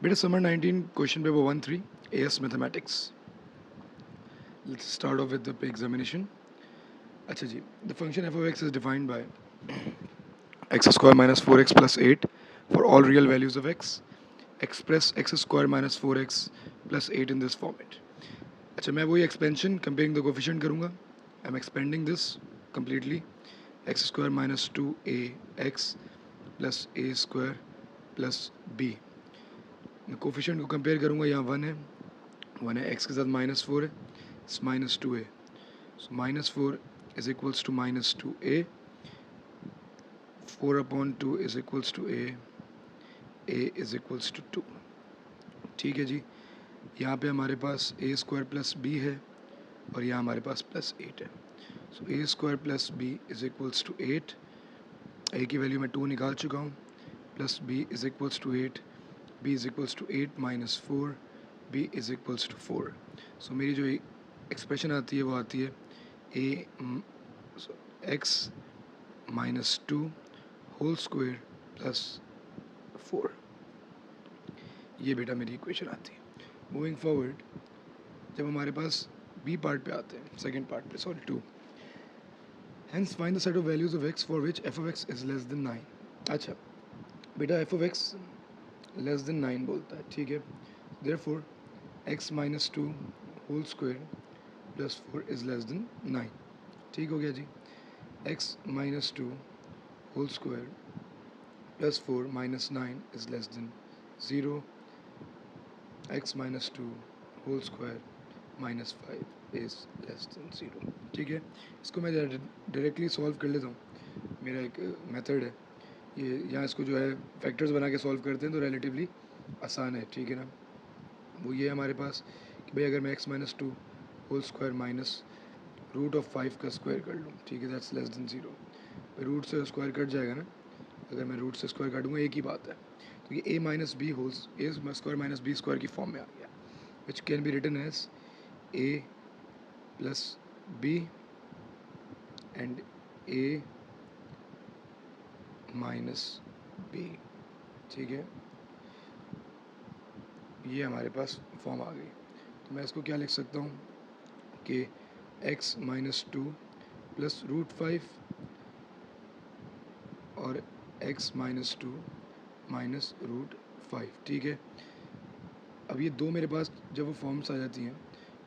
बेटा summer 19 question paper 1-3 AS mathematics. Let's start off with the examination. अच्छा जी, the function f of x is defined by x square minus 4x plus 8 for all real values of x. Express x square minus 4x plus 8 in this format. अच्छा, मैं वही expansion comparing the coefficient करूँगा. I am expanding this completely. X square minus 2ax plus a square plus b. मैं coefficient को compare करूँगा. यहाँ 1 है x के साथ -4 है, -2a. So -4 is equals to -2a. 4/2 is equals to a is equals to 2. ठीक है जी. यहाँ पे हमारे पास ए स्क्वायर प्लस बी है और यहाँ हमारे पास +8 है. So a square plus b is equals to 8. A की वैल्यू मैं 2 निकाल चुका हूँ. Plus b is equals to 8. b is equals to 8 minus 4. b is equals to 4. So मेरी जो एक्सप्रेशन आती है वो आती है a x minus 2 whole square plus 4. ये बेटा मेरी इक्वेशन आती है. मूविंग फॉरवर्ड, जब हमारे पास बी पार्ट पे आते हैं, सेकेंड पार्ट पे, sorry 2. Hence find the set of values of x for which f of x is less than 9. अच्छा बेटा, f of x less than 9 बोलता है. ठीक है. Therefore x minus 2 whole square plus 4 is less than 9. ठीक हो गया जी. x minus 2 whole square plus 4 minus 9 is less than 0. x minus 2 whole square minus 5 is less than 0. ठीक है. इसको मैं डायरेक्टली सॉल्व कर लेता हूँ. मेरा एक मेथड है ये. यहाँ इसको जो है फैक्टर्स बना के सॉल्व करते हैं तो रिलेटिवली आसान है. ठीक है ना. वो ये हमारे पास कि भाई अगर मैं x minus 2 whole square minus root of 5 का स्क्वायर कर लूँ, ठीक है, दैट्स लेस देन 0. रूट से स्क्वायर कट जाएगा ना. अगर मैं रूट से स्क्वायर काटूंगा एक ही बात है. तो ये a minus b holds a square minus b square की फॉर्म में आ गया, which can be written as a plus b and a minus b. ठीक है. ये हमारे पास फॉर्म आ गई. तो मैं इसको क्या लिख सकता हूँ कि x माइनस 2 प्लस रूट 5 और x माइनस 2 माइनस रूट 5. ठीक है. अब ये दो मेरे पास जब वो फॉर्म्स आ जाती हैं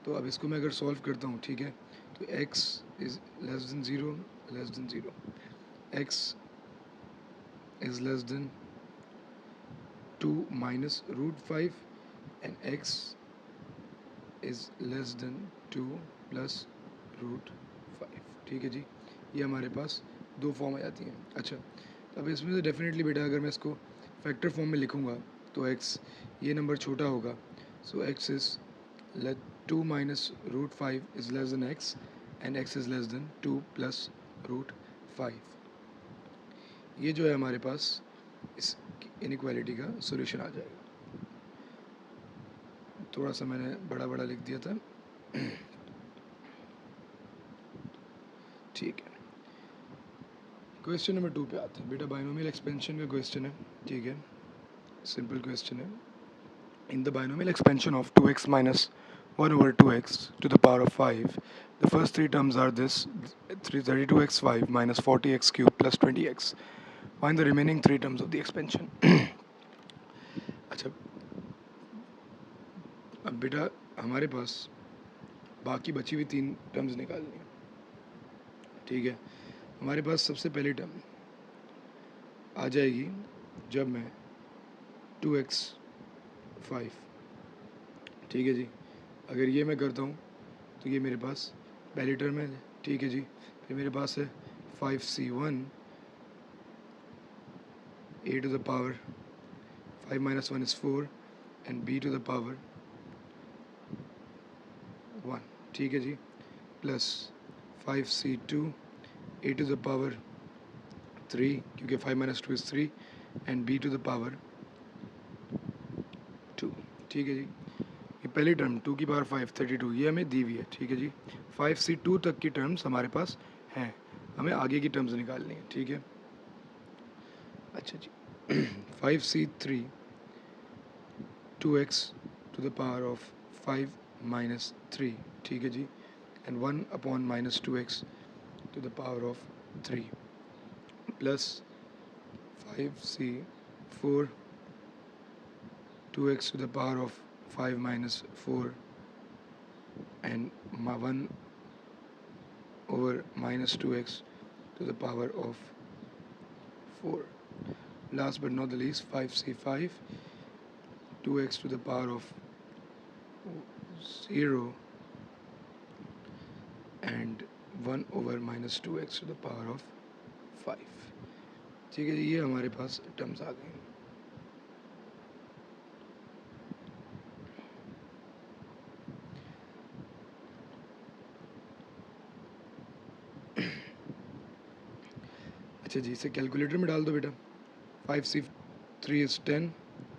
तो अब इसको मैं अगर सॉल्व करता हूँ, ठीक है, तो x is less than 0, less than 0. x is less than 2 minus root 5 and x is less than 2 plus root 5. ठीक है जी. ये हमारे पास दो फॉर्म आ जाती हैं. अच्छा, अब इसमें से डेफिनेटली बेटा अगर मैं इसको फैक्टर फॉर्म में लिखूँगा तो x ये नंबर छोटा होगा. So x is 2 minus root 5 is less than x and x is less than 2 plus root 5. ये जो है हमारे पास इस इनइक्वालिटी का सॉल्यूशन आ जाएगा. थोड़ा सा मैंने बड़ा बड़ा लिख दिया था. ठीक है. क्वेश्चन नंबर 2 पे आते हैं बेटा. बाइनोमियल एक्सपेंशन का क्वेश्चन है. ठीक है. सिंपल क्वेश्चन है. In the binomial expansion of 2x minus 1 over 2x to the power of 5, the first three terms are this: 32x5 minus 40x cubed plus 20x. Find the remaining three terms of the expansion. अच्छा, अब बेटा हमारे पास बाकी बची हुई 3 terms निकालनी है. ठीक है. हमारे पास सबसे पहली टर्म आ जाएगी जब मैं 2x5, ठीक है जी, अगर ये मैं करता हूँ तो ये मेरे पास पहली टर्म है. ठीक है जी. फिर मेरे पास है 5c1 a to the power 5 minus 1 is 4 and b to the power 1. ठीक है जी. Plus 5c2 a to the power 3 क्योंकि 5 minus 2 is 3 and b to the power 2. ठीक है जी. ये पहली टर्म 2 की पावर 5 32 ये हमें दी हुई है. ठीक है जी. 5c2 तक की टर्म्स हमारे पास हैं. हमें आगे की टर्म्स निकालनी है. ठीक है. अच्छा जी. 5c3 2x to the power of 5 minus 3, ठीक है जी, and 1 upon minus 2x to the power of 3 plus 5c 4 2x to the power of 5 minus 4 and 1 over minus 2x to the power of 4. Last but not the least, 5c5 2x to the power of 0 and 1 over minus 2x to the power of 5. ठीक है जी, ये हमारे पास terms आ गए। अच्छा जी, इसे calculator में डाल दो बेटा। 5c3 is 10,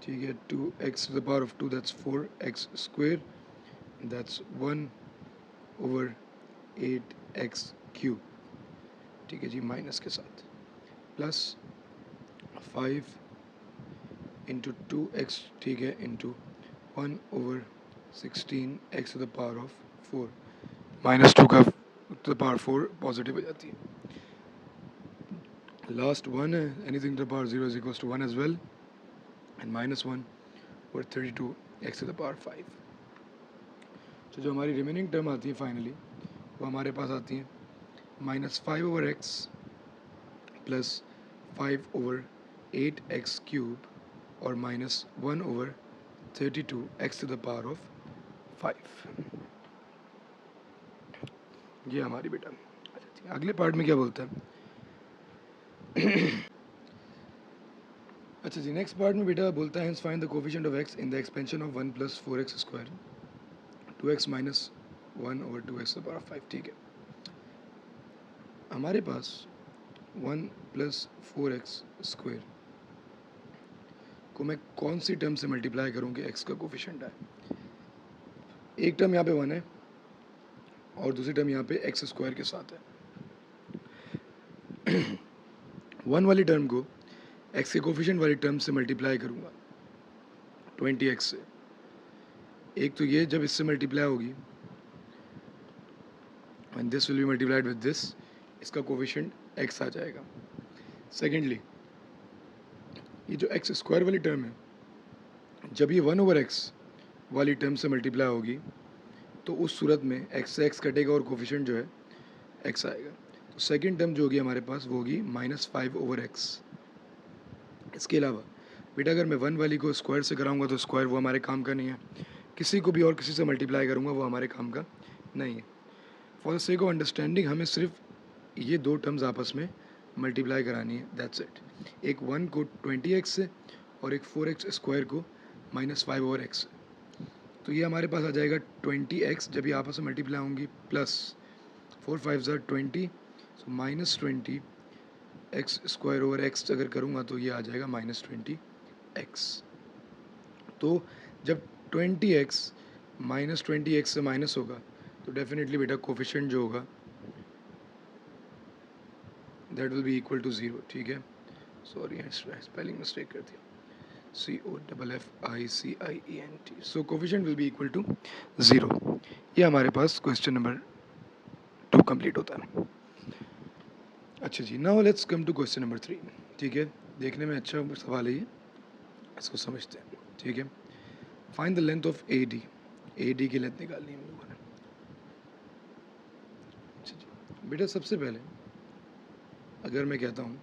ठीक है, 2x to the power of 2 that's 4x square, that's 1 over 8x cube, ठीक है जी, माइनस के साथ, प्लस 5 इंटू 2x, ठीक है, into 1 over 16x to the power of 4, minus 2 का to the power 4 पॉजिटिव हो जाती है। लास्ट 1 है, anything to the power 0 is equals to 1 as well, and minus 1 over 32x to the power 5। तो जो हमारी रिमेनिंग टर्म आती है फाइनली, वो हमारे पास आती है minus 5 over x plus 5 over 8x cube और minus 1 over 32x to the power of 5। ये हमारी बेटा। अगले पार्ट में क्या बोलता है? अच्छा जी, नेक्स्ट पार्ट में बेटा बोलता है find the coefficient of x in the expansion of 1 plus 4x square 2x minus 1 over 2x to the power of 5, ठीक है। हमारे पास 1 प्लस 4x स्क्वायर को मैं कौन सी टर्म से मल्टीप्लाई करूँ कि x का कोफिशिएंट है? एक टर्म यहाँ पे 1 है और दूसरी टर्म यहाँ पे x स्क्वायर के साथ है। 1 वाली टर्म को x के कोफिशिएंट वाली टर्म से मल्टीप्लाई करूँगा 20x से। एक तो ये जब इससे मल्टीप्लाई होगी and this will be multiplied with this, इसका कोफिशिएंट x आ जाएगा। सेकेंडली, ये जो x स्क्वायर वाली टर्म है, जब ये 1 ओवर x वाली टर्म से मल्टीप्लाई होगी तो उस सूरत में x से x कटेगा और कोफिशिएंट जो है x आएगा। तो सेकेंड टर्म जो होगी हमारे पास वो होगी माइनस 5 ओवर x। इसके अलावा बेटा अगर मैं 1 वाली को स्क्वायर से कराऊंगा तो स्क्वायर वो हमारे काम का नहीं है, किसी को भी और किसी से मल्टीप्लाई करूंगा वो हमारे काम का नहीं है। For the sake of understanding हमें सिर्फ ये दो टर्म्स आपस में मल्टीप्लाई करानी है, दैट्स इट। एक 1 को 20x से और एक 4x स्क्वायर को माइनस 5 ओवर x से। तो ये हमारे पास आ जाएगा 20x जब ये आपस में मल्टीप्लाई होंगी, plus 4 5 20, so minus 20 x square over x अगर करूँगा तो ये आ जाएगा माइनस 20x। तो जब 20x माइनस 20x से माइनस होगा तो डेफिनेटली बेटा कोफिशिएंट जो होगा that will be equal to 0, ठीक है। सॉरी स्पेलिंग मिस्टेक कर दिया, COFFICIENT। So coefficient will be equal to 0। ये हमारे पास क्वेश्चन नंबर 2 कंप्लीट होता है। अच्छा जी, now let's come to question number 3, ठीक है। देखने में अच्छा सवाल है ये, इसको समझते हैं, ठीक है। Find the length of AD। AD की लेंथ निकालनी है हम लोगों ने। अच्छा जी बेटा, सबसे पहले अगर मैं कहता हूँ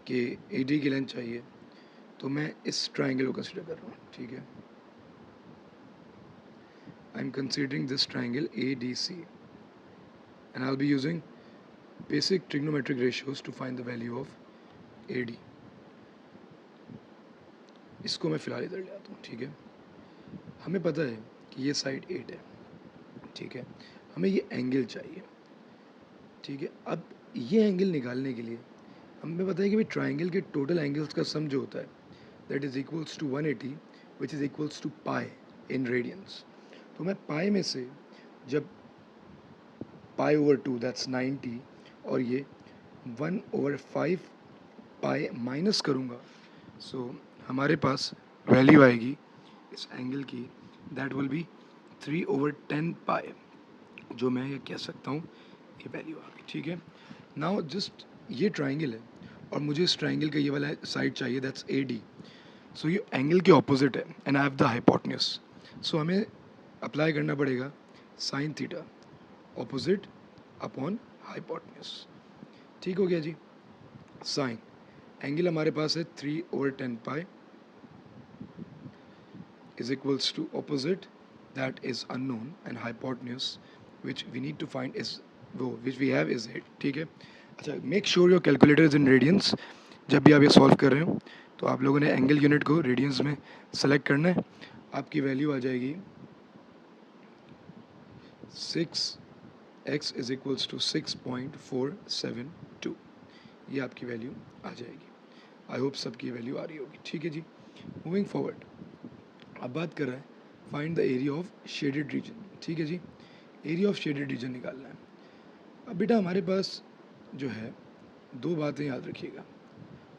कि AD की लेंथ चाहिए तो मैं इस ट्राइंगल को कंसीडर कर रहा हूँ, ठीक है। I am considering this triangle ADC and I will be using basic trigonometric ratios to find the value of AD। इसको मैं फ़िलहाल इधर ले आता हूँ, ठीक है। हमें पता है कि ये साइड 8 है, ठीक है। हमें ये एंगल चाहिए, ठीक है। अब ये एंगल निकालने के लिए हमें पता है कि भाई ट्राइंगल के टोटल एंगल्स का सम जो होता है that is equals to 180 which is equals to pi in radians. तो मैं पाई में से जब पाई ओवर 2 दैट्स 90 और ये 1 ओवर 5 पाई माइनस करूँगा, सो हमारे पास वैल्यू आएगी इस एंगल की, दैट विल बी 3/10 पाई, जो मैं ये कह सकता हूँ ये वैल्यू आ गई, ठीक है। नाउ जस्ट ये ट्राइंगल है और मुझे इस ट्राइंगल का ये वाला साइड चाहिए, दैट्स AD। सो ये एंगल के ऑपोजिट है and I have the hypotenuse, so हमें अप्लाई करना पड़ेगा sine theta opposite upon hypotenuse. ठीक हो गया जी। साइन एंगल हमारे पास है 3/10 पाई is equals to opposite that is unknown and hypotenuse which we need to find is वो which we have is 8, ठीक है। अच्छा, make sure your calculator is in radiance. जब भी आप ये सॉल्व कर रहे हो तो आप लोगों ने एंगल यूनिट को रेडियंस में सेलेक्ट करना है। आपकी वैल्यू आ जाएगी 6x इज इक्वल्स टू 6.472, ये आपकी वैल्यू आ जाएगी। आई होप सबकी वैल्यू आ रही होगी, ठीक है जी। मूविंग फॉरवर्ड, अब बात कर रहे हैं find the area of shaded region, ठीक है जी। एरिया ऑफ शेडेड रीजन निकालना है। अब बेटा हमारे पास जो है दो बातें याद रखिएगा,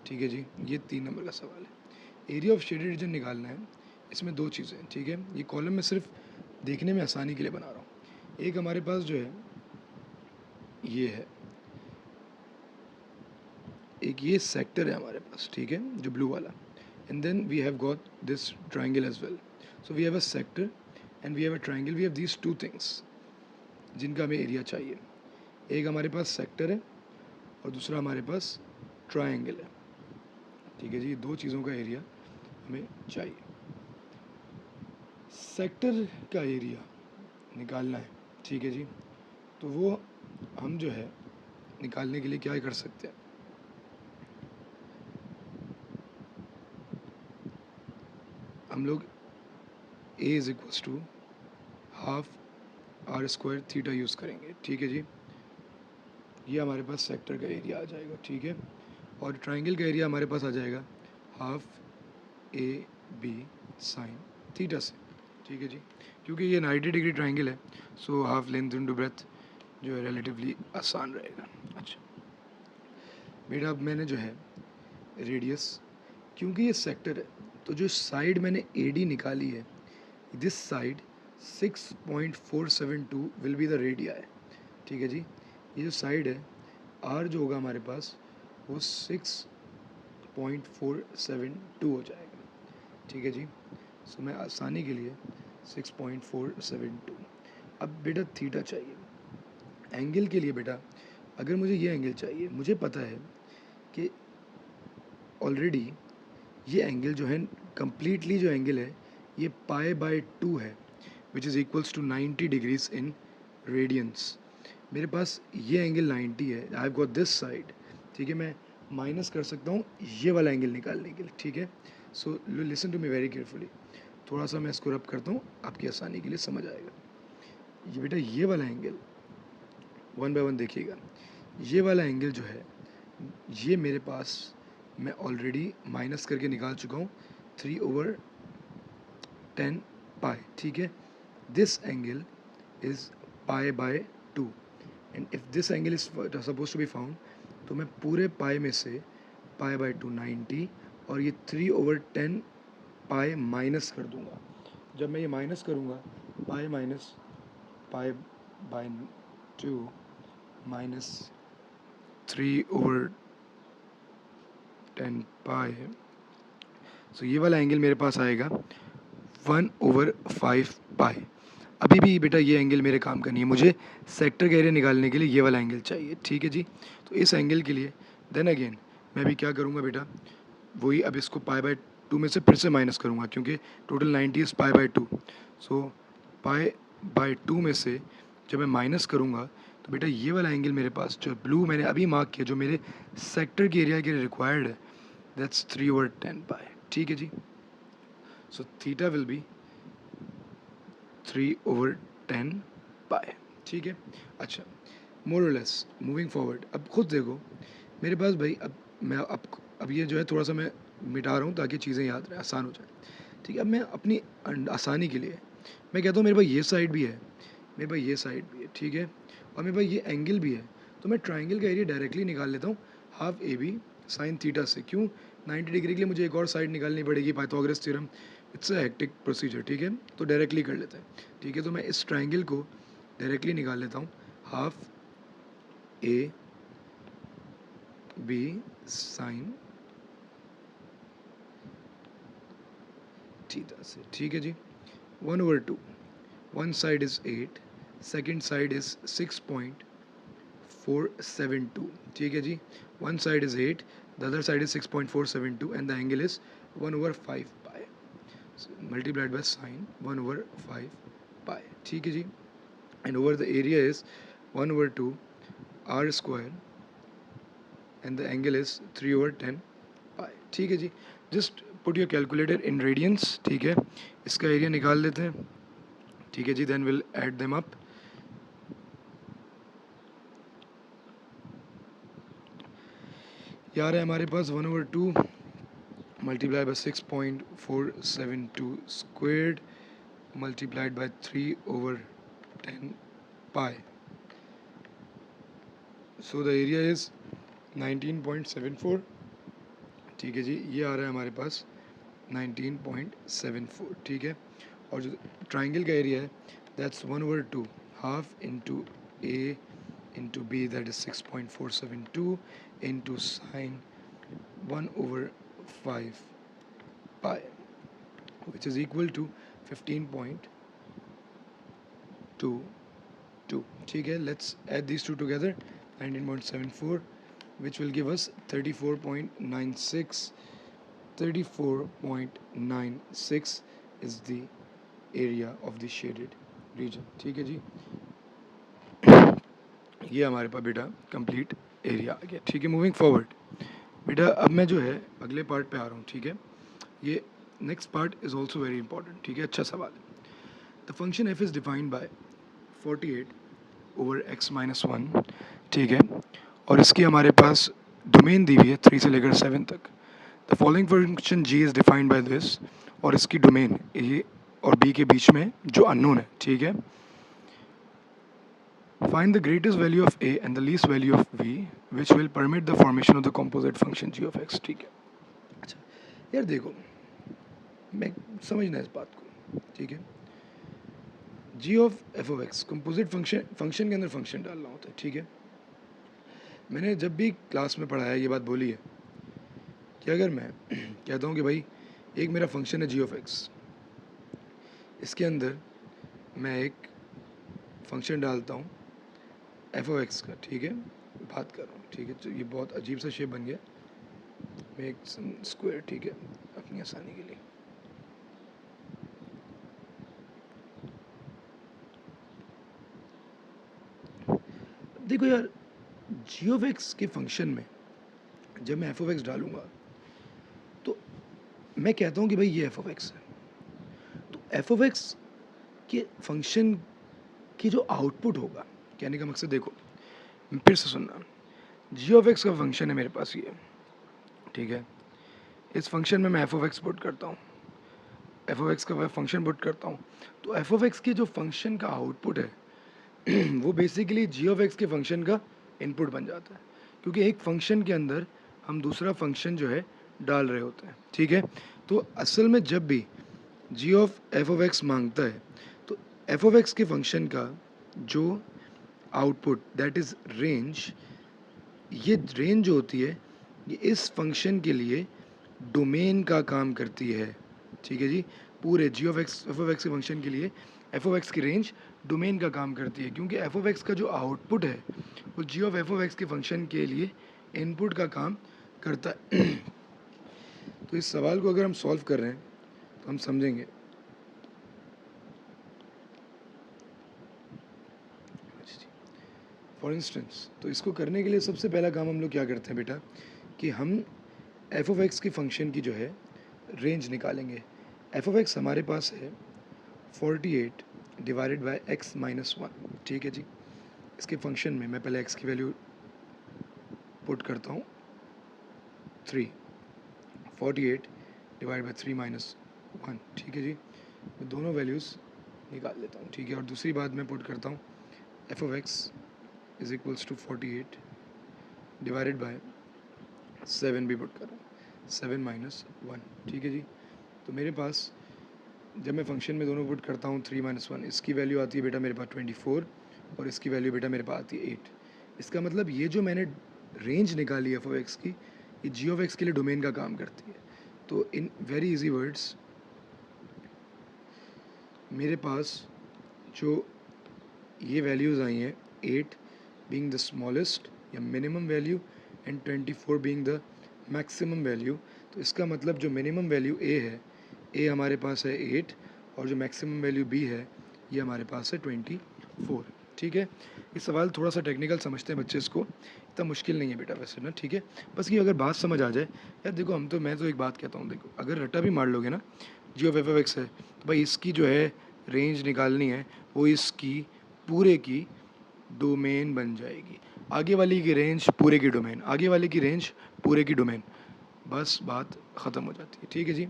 ठीक है जी। ये 3 नंबर का सवाल है, एरिया ऑफ शेडेड रीजन निकालना है। इसमें दो चीज़ें हैं, ठीक है। ये कॉलम में सिर्फ देखने में आसानी के लिए बना रहा हूँ। एक हमारे पास जो है ये है, एक ये सेक्टर है हमारे पास, ठीक है, जो ब्लू वाला, and then we have got this triangle as well. So we have a sector and we have a triangle. We have these two things जिनका हमें एरिया चाहिए। एक हमारे पास सेक्टर है और दूसरा हमारे पास ट्रायंगल है, ठीक है जी। दो चीज़ों का एरिया हमें चाहिए। सेक्टर का एरिया निकालना है, ठीक है जी। तो वो हम जो है निकालने के लिए क्या कर सकते हैं, हम लोग A is equals to half r² theta use करेंगे, ठीक है जी। ये हमारे पास सेक्टर का एरिया आ जाएगा, ठीक है। और ट्राइंगल का एरिया हमारे पास आ जाएगा हाफ AB साइन थीटा से, ठीक है जी। क्योंकि ये 90 डिग्री ट्राइंगल है, so half length into breadth जो है रिलेटिवली आसान रहेगा। अच्छा बेटा, अब मैंने जो है रेडियस, क्योंकि ये सेक्टर है तो जो साइड मैंने AD निकाली है, this side 6.472 will be the radius है, ठीक है जी। ये जो साइड है R जो होगा हमारे पास वो 6.472 हो जाएगा, ठीक है जी। सो मैं आसानी के लिए 6.472। अब बेटा थीटा चाहिए एंगल के लिए। बेटा अगर मुझे ये एंगल चाहिए, मुझे पता है कि ऑलरेडी ये एंगल जो है कम्प्लीटली जो एंगल है ये π/2 है, which is equals to 90 degrees in radians. मेरे पास ये एंगल 90 है, I have got this side, ठीक है। मैं माइनस कर सकता हूँ ये वाला एंगल निकालने के लिए, ठीक है। So listen to me very carefully. थोड़ा सा मैं इसको रब करता हूँ, आपकी आसानी के लिए समझ आएगा। ये बेटा ये वाला एंगल 1 बाय 1 देखिएगा। ये वाला एंगल जो है ये मेरे पास मैं ऑलरेडी माइनस करके निकाल चुका हूँ 3/10 पाई, ठीक है। This angle is π/2 and if this angle is suppose to be found, तो मैं पूरे पाई में से π/2 90 और ये 3/10 पाई माइनस कर दूंगा। जब मैं ये माइनस करूँगा पाई माइनस π/2 माइनस 3/10 पाई, सो ये वाला एंगल मेरे पास आएगा 1/5 पाई। अभी भी बेटा ये एंगल मेरे काम का नहीं है, मुझे सेक्टर का एरिया निकालने के लिए ये वाला एंगल चाहिए, ठीक है जी। तो इस एंगल के लिए देन अगेन मैं भी क्या करूँगा बेटा, वही अब इसको π/2 में से फिर से माइनस करूँगा, क्योंकि टोटल 90 इज़ π/2। सो π/2 में से जब मैं माइनस करूँगा तो बेटा ये वाला एंगल मेरे पास जो ब्लू मैंने अभी मार्क किया, जो मेरे सेक्टर के एरिया के लिए रिक्वायर्ड है, दैट्स 3/10 पाई, ठीक है जी। So theta will be 3/10 pi, ठीक है। अच्छा, मोर और लेस मूविंग फॉरवर्ड, अब खुद देखो मेरे पास भाई, अब ये जो है थोड़ा सा मैं मिटा रहा हूँ ताकि चीज़ें याद रहे, आसान हो जाए, ठीक है। अब मैं अपनी आसानी के लिए मैं कहता हूँ मेरे पास ये साइड भी है, मेरे पास ये साइड भी है, ठीक है, और मेरे पास ये एंगल भी है, तो मैं ट्राइंगल का एरिया डायरेक्टली निकाल लेता हूँ हाफ AB साइन थीटा से। क्यों? 90 डिग्री के लिए मुझे एक और साइड निकालनी पड़ेगी, Pythagoras theorem. It's a hectic procedure, ठीक है, तो डायरेक्टली कर लेते हैं। ठीक है, तो मैं इस ट्राइंगल को डायरेक्टली निकाल लेता हूँ, half a b sine theta से। ठीक है जी, 1/2, one side is 8, second side is 6.472। ठीक है जी, one side is 8, the other side is 6.472 and the angle is 1/5 pi, multiplied by sine 1/5 pi. ठीक है जी, and over the area is 1/2 r square and the angle is 3/10 pi. ठीक है जी, just put your calculator in radiance. ठीक है, इसका area निकाल लेते हैं। ठीक है जी, then will add them up. यार है हमारे पास 1/2 multiply by 6.472 squared multiplied by 3/10 pi, so the area is 19.74। ठीक है जी, ये आ रहा है हमारे पास 19.74। ठीक है, और जो ट्राइंगल का एरिया है that's 1/2 half into a into b, that is 6.472 into sine 1/5 pi, which is equal to 15.22। ठीक है, let's add these two together, 19.74, which will give us 34.96। 34.96 is the area of the shaded region। ठीक है जी, ये हमारे पास बेटा complete area आ गया। ठीक है, मूविंग फॉरवर्ड बेटा, अब मैं जो है अगले पार्ट पे आ रहा हूँ। ठीक है, ये next part is also very important. ठीक है, अच्छा सवाल है। The function F is defined bye 48/x-1। ठीक है, और इसकी हमारे पास डोमेन दी हुई है 3 से लेकर 7 तक। The following function g is defined by this, और इसकी डोमेन ए और बी के बीच में जो अननोन है। ठीक है, find the greatest value of a and the least value of v which will permit the formation of the composite function g of x। ठीक है, अच्छा यार देखो, मैं समझना इस बात को। ठीक है, g of f of x composite function के अंदर फंक्शन डालना होता है। ठीक है, मैंने जब भी क्लास में पढ़ाया ये बात बोली है कि अगर मैं कहता हूँ कि भाई एक मेरा फंक्शन है जी ऑफ एक्स, इसके अंदर मैं एक फंक्शन डालता हूँ एफ ऑफ एक्स का। ठीक है, बात कर रहा हूँ। ठीक है, तो ये बहुत अजीब सा शेप बन गया, मैं एक स्क्वायर। ठीक है, अपनी आसानी के लिए देखो यार, जी ऑफ एक्स के फंक्शन में जब मैं एफ ऑफ एक्स डालूंगा तो मैं कहता हूँ कि भाई ये एफ ऑफ एक्स है, तो एफ ऑफ एक्स के फंक्शन की जो आउटपुट होगा, कहने का मकसद देखो, फिर से सुनना, जी ऑफ एक्स का फंक्शन है मेरे पास ये। ठीक है, इस फंक्शन में मैं एफ ऑफ एक्स पुट करता हूँ, एफ ऑफ एक्स का फंक्शन पुट करता हूँ, तो एफ ऑफ एक्स की जो फंक्शन का आउटपुट है वो बेसिकली जी ऑफ एक्स के फंक्शन का इनपुट बन जाता है, क्योंकि एक फंक्शन के अंदर हम दूसरा फंक्शन जो है डाल रहे होते हैं। ठीक है, तो असल में जब भी जी ऑफ एफ ऑफ एक्स मांगता है तो एफ ऑफ एक्स के फंक्शन का जो आउटपुट दैट इज़ रेंज, ये रेंज जो होती है ये इस फंक्शन के लिए डोमेन का काम करती है। ठीक है जी, पूरे g of x f of x के फंक्शन के लिए एफ ऑफ एक्स की रेंज डोमेन का काम करती है, क्योंकि एफ ऑफ एक्स का जो आउटपुट है वो जी ऑफ एफ ऑफ एक्स के फंक्शन के लिए इनपुट का काम करता है। तो इस सवाल को अगर हम सॉल्व कर रहे हैं तो हम समझेंगे। फॉर इंस्टेंस, तो इसको करने के लिए सबसे पहला काम हम लोग क्या करते हैं बेटा, कि हम एफ ऑफ एक्स की फंक्शन की जो है रेंज निकालेंगे। एफ ऑफ एक्स हमारे पास है 48 डिवाइडेड बाय x माइनस 1। ठीक है जी, इसके फंक्शन में मैं पहले x की वैल्यू पुट करता हूँ 3, 48 डिवाइड बाय 3 माइनस 1। ठीक है जी, मैं दोनों वैल्यूज़ निकाल लेता हूँ। ठीक है, और दूसरी बात मैं पुट करता हूँ f of x is equals to 48 divided by 7 भी पुट कर रहा हूँ। 7 माइनस 1, ठीक है जी। तो मेरे पास जब मैं फंक्शन में दोनों पुट करता हूँ 3 माइनस 1, इसकी वैल्यू आती है बेटा मेरे पास 24 और इसकी वैल्यू बेटा मेरे पास आती है 8। इसका मतलब ये जो मैंने रेंज निकाली एफ ऑफ एक्स की, ये जी ऑफ एक्स के लिए डोमेन का काम करती है। तो इन वेरी इजी वर्ड्स मेरे पास जो ये वैल्यूज़ आई हैं, 8 बीइंग द स्मॉलेस्ट या minimum value and 24 being the maximum value, तो इसका मतलब जो मिनिमम वैल्यू ए है, ए हमारे पास है 8 और जो मैक्सिमम वैल्यू बी है ये हमारे पास है 24, ठीक है। ये सवाल थोड़ा सा टेक्निकल समझते हैं बच्चे, इसको इतना मुश्किल नहीं है बेटा वैसे ना, ठीक है। बस ये अगर बात समझ आ जाए यार, देखो मैं तो एक बात कहता हूँ, देखो अगर रट्टा भी मार लोगे ना, जी ऑफ एफ ऑफ एक्स है तो भाई इसकी जो है रेंज निकालनी है, वो इसकी पूरे की डोमेन बन जाएगी। आगे वाली की रेंज पूरे की डोमेन, आगे वाले की रेंज पूरे की डोमेन, बस बात ख़त्म हो जाती है, ठीक है जी।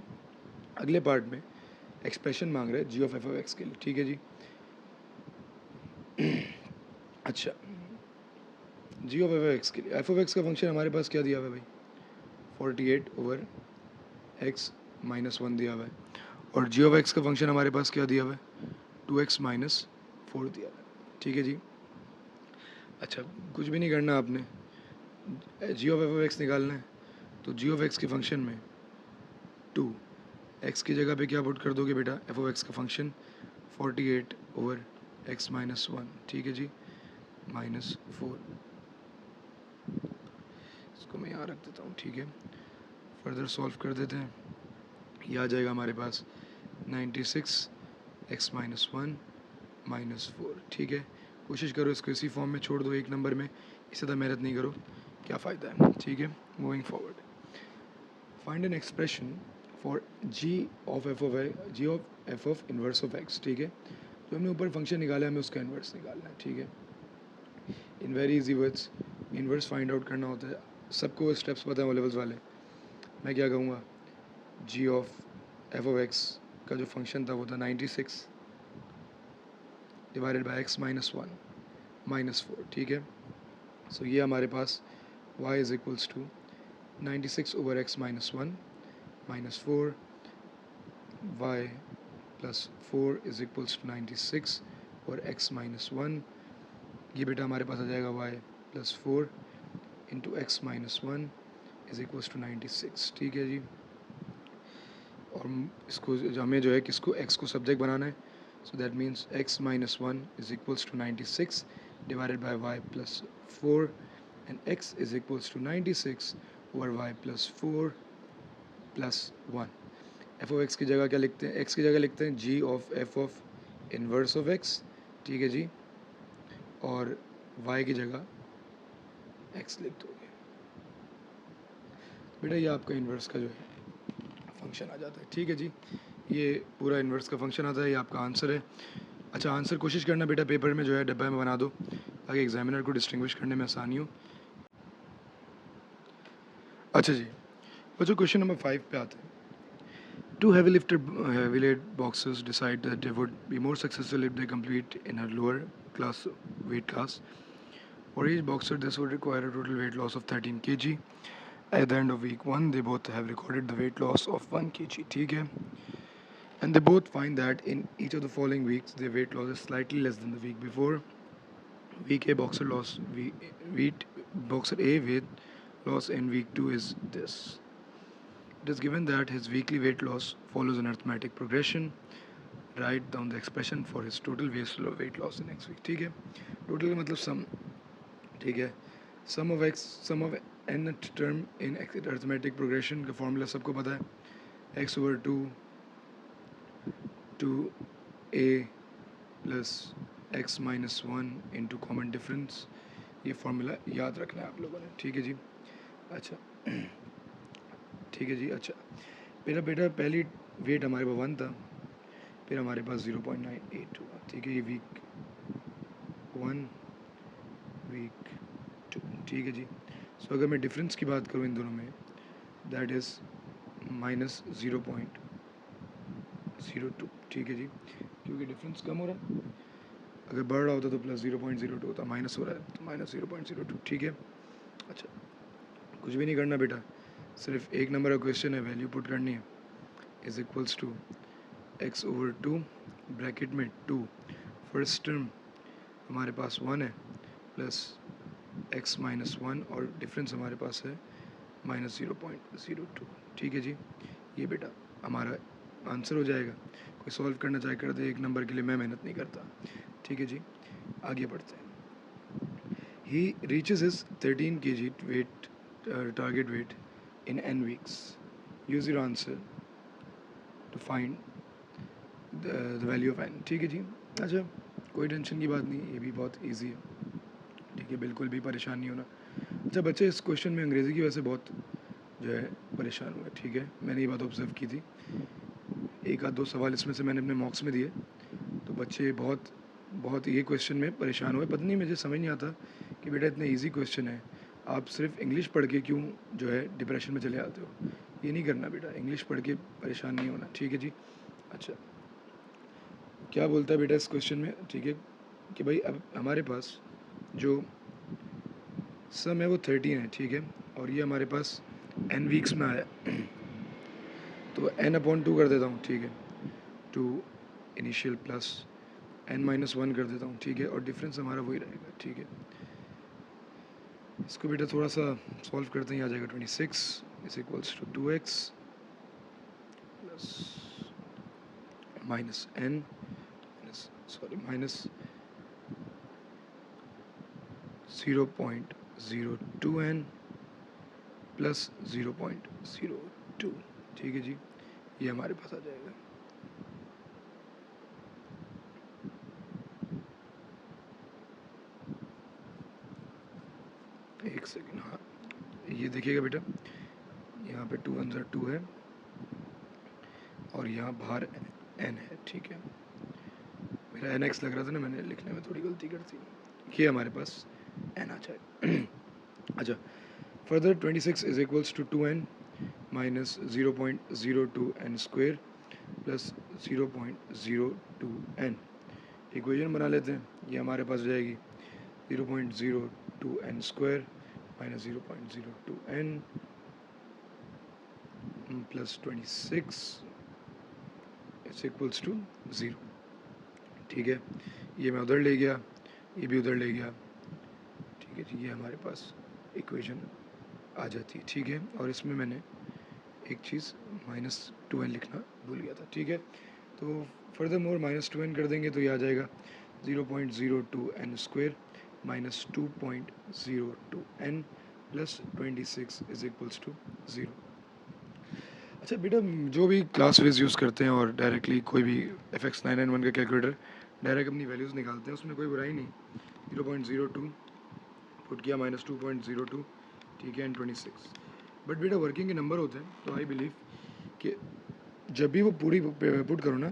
अगले पार्ट में एक्सप्रेशन मांग रहे हैं g of f of x के लिए, ठीक है जी। अच्छा, जी ऑफ एफ ऑफ एक्स के लिए एफ ऑफ एक्स का फंक्शन हमारे पास क्या दिया हुआ है भाई, 48 ओवर एक्स माइनस 1 दिया हुआ है, और जी ऑफ एक्स का फंक्शन हमारे पास क्या दिया हुआ है, 2x माइनस 4 दिया हुआ है, ठीक है जी। अच्छा, कुछ भी नहीं करना आपने, जी ऑफ एफ ऑफ एक्स निकालना है, तो जी ऑफ एक्स के फंक्शन में 2 एक्स की जगह पे क्या पुट कर दोगे बेटा, एफ ऑफ एक्स का फंक्शन 48 ओवर एक्स माइनस 1, ठीक है जी, माइनस 4, इसको मैं यहाँ रख देता हूँ, ठीक है। फर्दर सॉल्व कर देते हैं, ये आ जाएगा हमारे पास 96 एक्स माइनस 1 माइनस 4, ठीक है। कोशिश करो इसको इसी फॉर्म में छोड़ दो एक नंबर में, इससे ज़्यादा मेहनत नहीं करो, क्या फ़ायदा है, ठीक है। Moving forward, find an expression for g of f of inverse of x, ठीक है। जो हमने ऊपर फंक्शन निकाला है हमें उसका इन्वर्स निकालना है, ठीक है। In very easy words inverse find out करना होता है, सबको स्टेप्स पता है लेवल्स वाले। मैं क्या कहूँगा, g of f of x का जो फंक्शन था वो था 96 divided by x minus 1 minus 4, ठीक है। सो ये हमारे पास y is equals to 96 over x minus 1 minus 4, y plus 4 is equals to 96 और x माइनस 1, ये बेटा हमारे पास आ जाएगा y plus 4 into x minus 1 is equals to 96, ठीक है जी। और इसको हमें जो है किसको, x को सब्जेक्ट बनाना है, so that means x minus 1 is equals to 96 divided by y plus 4 and x is equals to 96 over y plus 4 plus 1। F of x की जगह क्या लिखते हैं, x की जगह लिखते हैं g of f of inverse of x, ठीक है जी, और y की जगह x लिख दोगे बेटा, ये आपका इन्वर्स का जो है फंक्शन आ जाता है, ठीक है जी। ये पूरा इन्वर्स का फंक्शन आता है, ये आपका आंसर है। अच्छा, आंसर कोशिश करना बेटा पेपर में जो है डब्बा में बना दो ताकि एग्जामिनर को डिस्टिंग्विश करने में आसानी हो। अच्छा जी, बच्चों क्वेश्चन नंबर 5 पे आते हैं। Two heavy laid boxers decide that they would be more successful if they compete in a lower class weight class. For each boxer, this would require a total weight loss of 13 kg. At the end of week 1, they both have recorded the weight loss of 1 kg, ठीक है? And they both find that in each of the following weeks, their weight loss is slightly less than the week before. Week A boxer A weight loss in week 2 is this. It is given that his weekly weight loss follows an arithmetic progression. Write down the expression for his total weight loss in next week, ठीक है। Total का मतलब sum, ठीक है। Sum of n term in arithmetic progression का formula सबको पता है, x over 2 a plus x minus 1 into common difference, ये फार्मूला याद रखना है आप लोगों ने, ठीक है जी। अच्छा, ठीक है जी। अच्छा, मेरा बेटा पहली वेट हमारे पास 1 था, फिर हमारे पास 0.98 हुआ, ठीक है। ये वीक 1 वीक 2, ठीक है जी। सो अगर मैं डिफरेंस की बात करूँ इन दोनों में, दैट इज़ माइनस 0.02, ठीक है जी, क्योंकि डिफरेंस कम हो रहा है। अगर बढ़ रहा होता तो प्लस 0.02 होता, माइनस हो रहा है तो माइनस 0.02, ठीक है। अच्छा, कुछ भी नहीं करना बेटा, सिर्फ एक नंबर का क्वेश्चन है, वैल्यू पुट करनी है, is equals to x/2 bracket में 2, फर्स्ट टर्म हमारे पास 1 है प्लस x माइनस 1 और डिफरेंस हमारे पास है -0.02। ठीक है जी, ये बेटा हमारा आंसर हो जाएगा। कोई सॉल्व करना चाहे कर दे, एक नंबर के लिए मैं मेहनत नहीं करता। ठीक है जी, आगे बढ़ते हैं। He reaches his 13 kg weight target weight in n weeks, use your answer to find the value of n। ठीक है जी, अच्छा कोई टेंशन की बात नहीं, ये भी बहुत ईजी है। ठीक है, बिल्कुल भी परेशान नहीं होना। अच्छा बच्चे, इस क्वेश्चन में अंग्रेज़ी की वजह से बहुत जो है परेशान हुए। ठीक है, मैंने ये बात ऑब्जर्व की थी, एक आध दो सवाल इसमें से मैंने अपने मॉक्स में दिए, तो बच्चे बहुत ये क्वेश्चन में परेशान हुए। पता नहीं, मुझे समझ नहीं आता कि बेटा इतने इजी क्वेश्चन है, आप सिर्फ इंग्लिश पढ़ के क्यों जो है डिप्रेशन में चले आते हो। ये नहीं करना बेटा, इंग्लिश पढ़ के परेशान नहीं होना। ठीक है जी, अच्छा क्या बोलता है बेटा इस क्वेश्चन में, ठीक है, कि भाई अब हमारे पास जो सम है वो 13 है। ठीक है, और ये हमारे पास n वीक्स में आया, तो n/2 कर देता हूँ। ठीक है, 2 इनिशियल प्लस n-1 कर देता हूँ। ठीक है, और डिफरेंस हमारा वही रहेगा। ठीक है, इसको बेटा थोड़ा सा सॉल्व करते हैं, आ जाएगा 26 is equals to 2x plus minus n minus 0.02n plus 0.02। ठीक है जी, ये हमारे पास आ जाएगा। एक सेकेंड, हाँ ये देखिएगा बेटा, यहाँ पे 2 1 2 है और यहाँ बाहर n है। ठीक है, मेरा nx लग रहा था ना, मैंने लिखने में थोड़ी गलती कर दी, ये हमारे पास n आ जाए। अच्छा, further 26 is equals to 2n minus 0.02n square plus 0.02n। Equation बना लेते हैं, ये हमारे पास हो जाएगी 0.02n square minus 0.02n plus 26 is equals to 0। ठीक है, ये मैं उधर ले गया, ये भी उधर ले गया। ठीक है जी, ये हमारे पास इक्वेशन आ जाती है। ठीक है, और इसमें मैंने एक चीज़ -2n लिखना भूल गया था। ठीक है, तो फर्दर मोर -2n कर देंगे तो ये आ जाएगा 0.02n square minus 2.02n plus 26 is equals to 0। अच्छा बेटा, जो भी क्लास वेज यूज़ करते हैं और डायरेक्टली कोई भी FX991 का कैलकुलेटर डायरेक्ट अपनी वैल्यूज़ निकालते हैं, उसमें कोई बुराई नहीं। 0.02 पुट किया माइनस 2.02, ठीक है, एंड 26। बट बेटा वर्किंग के नंबर होते हैं, तो आई बिलीव कि जब भी वो पूरी पुट करो ना,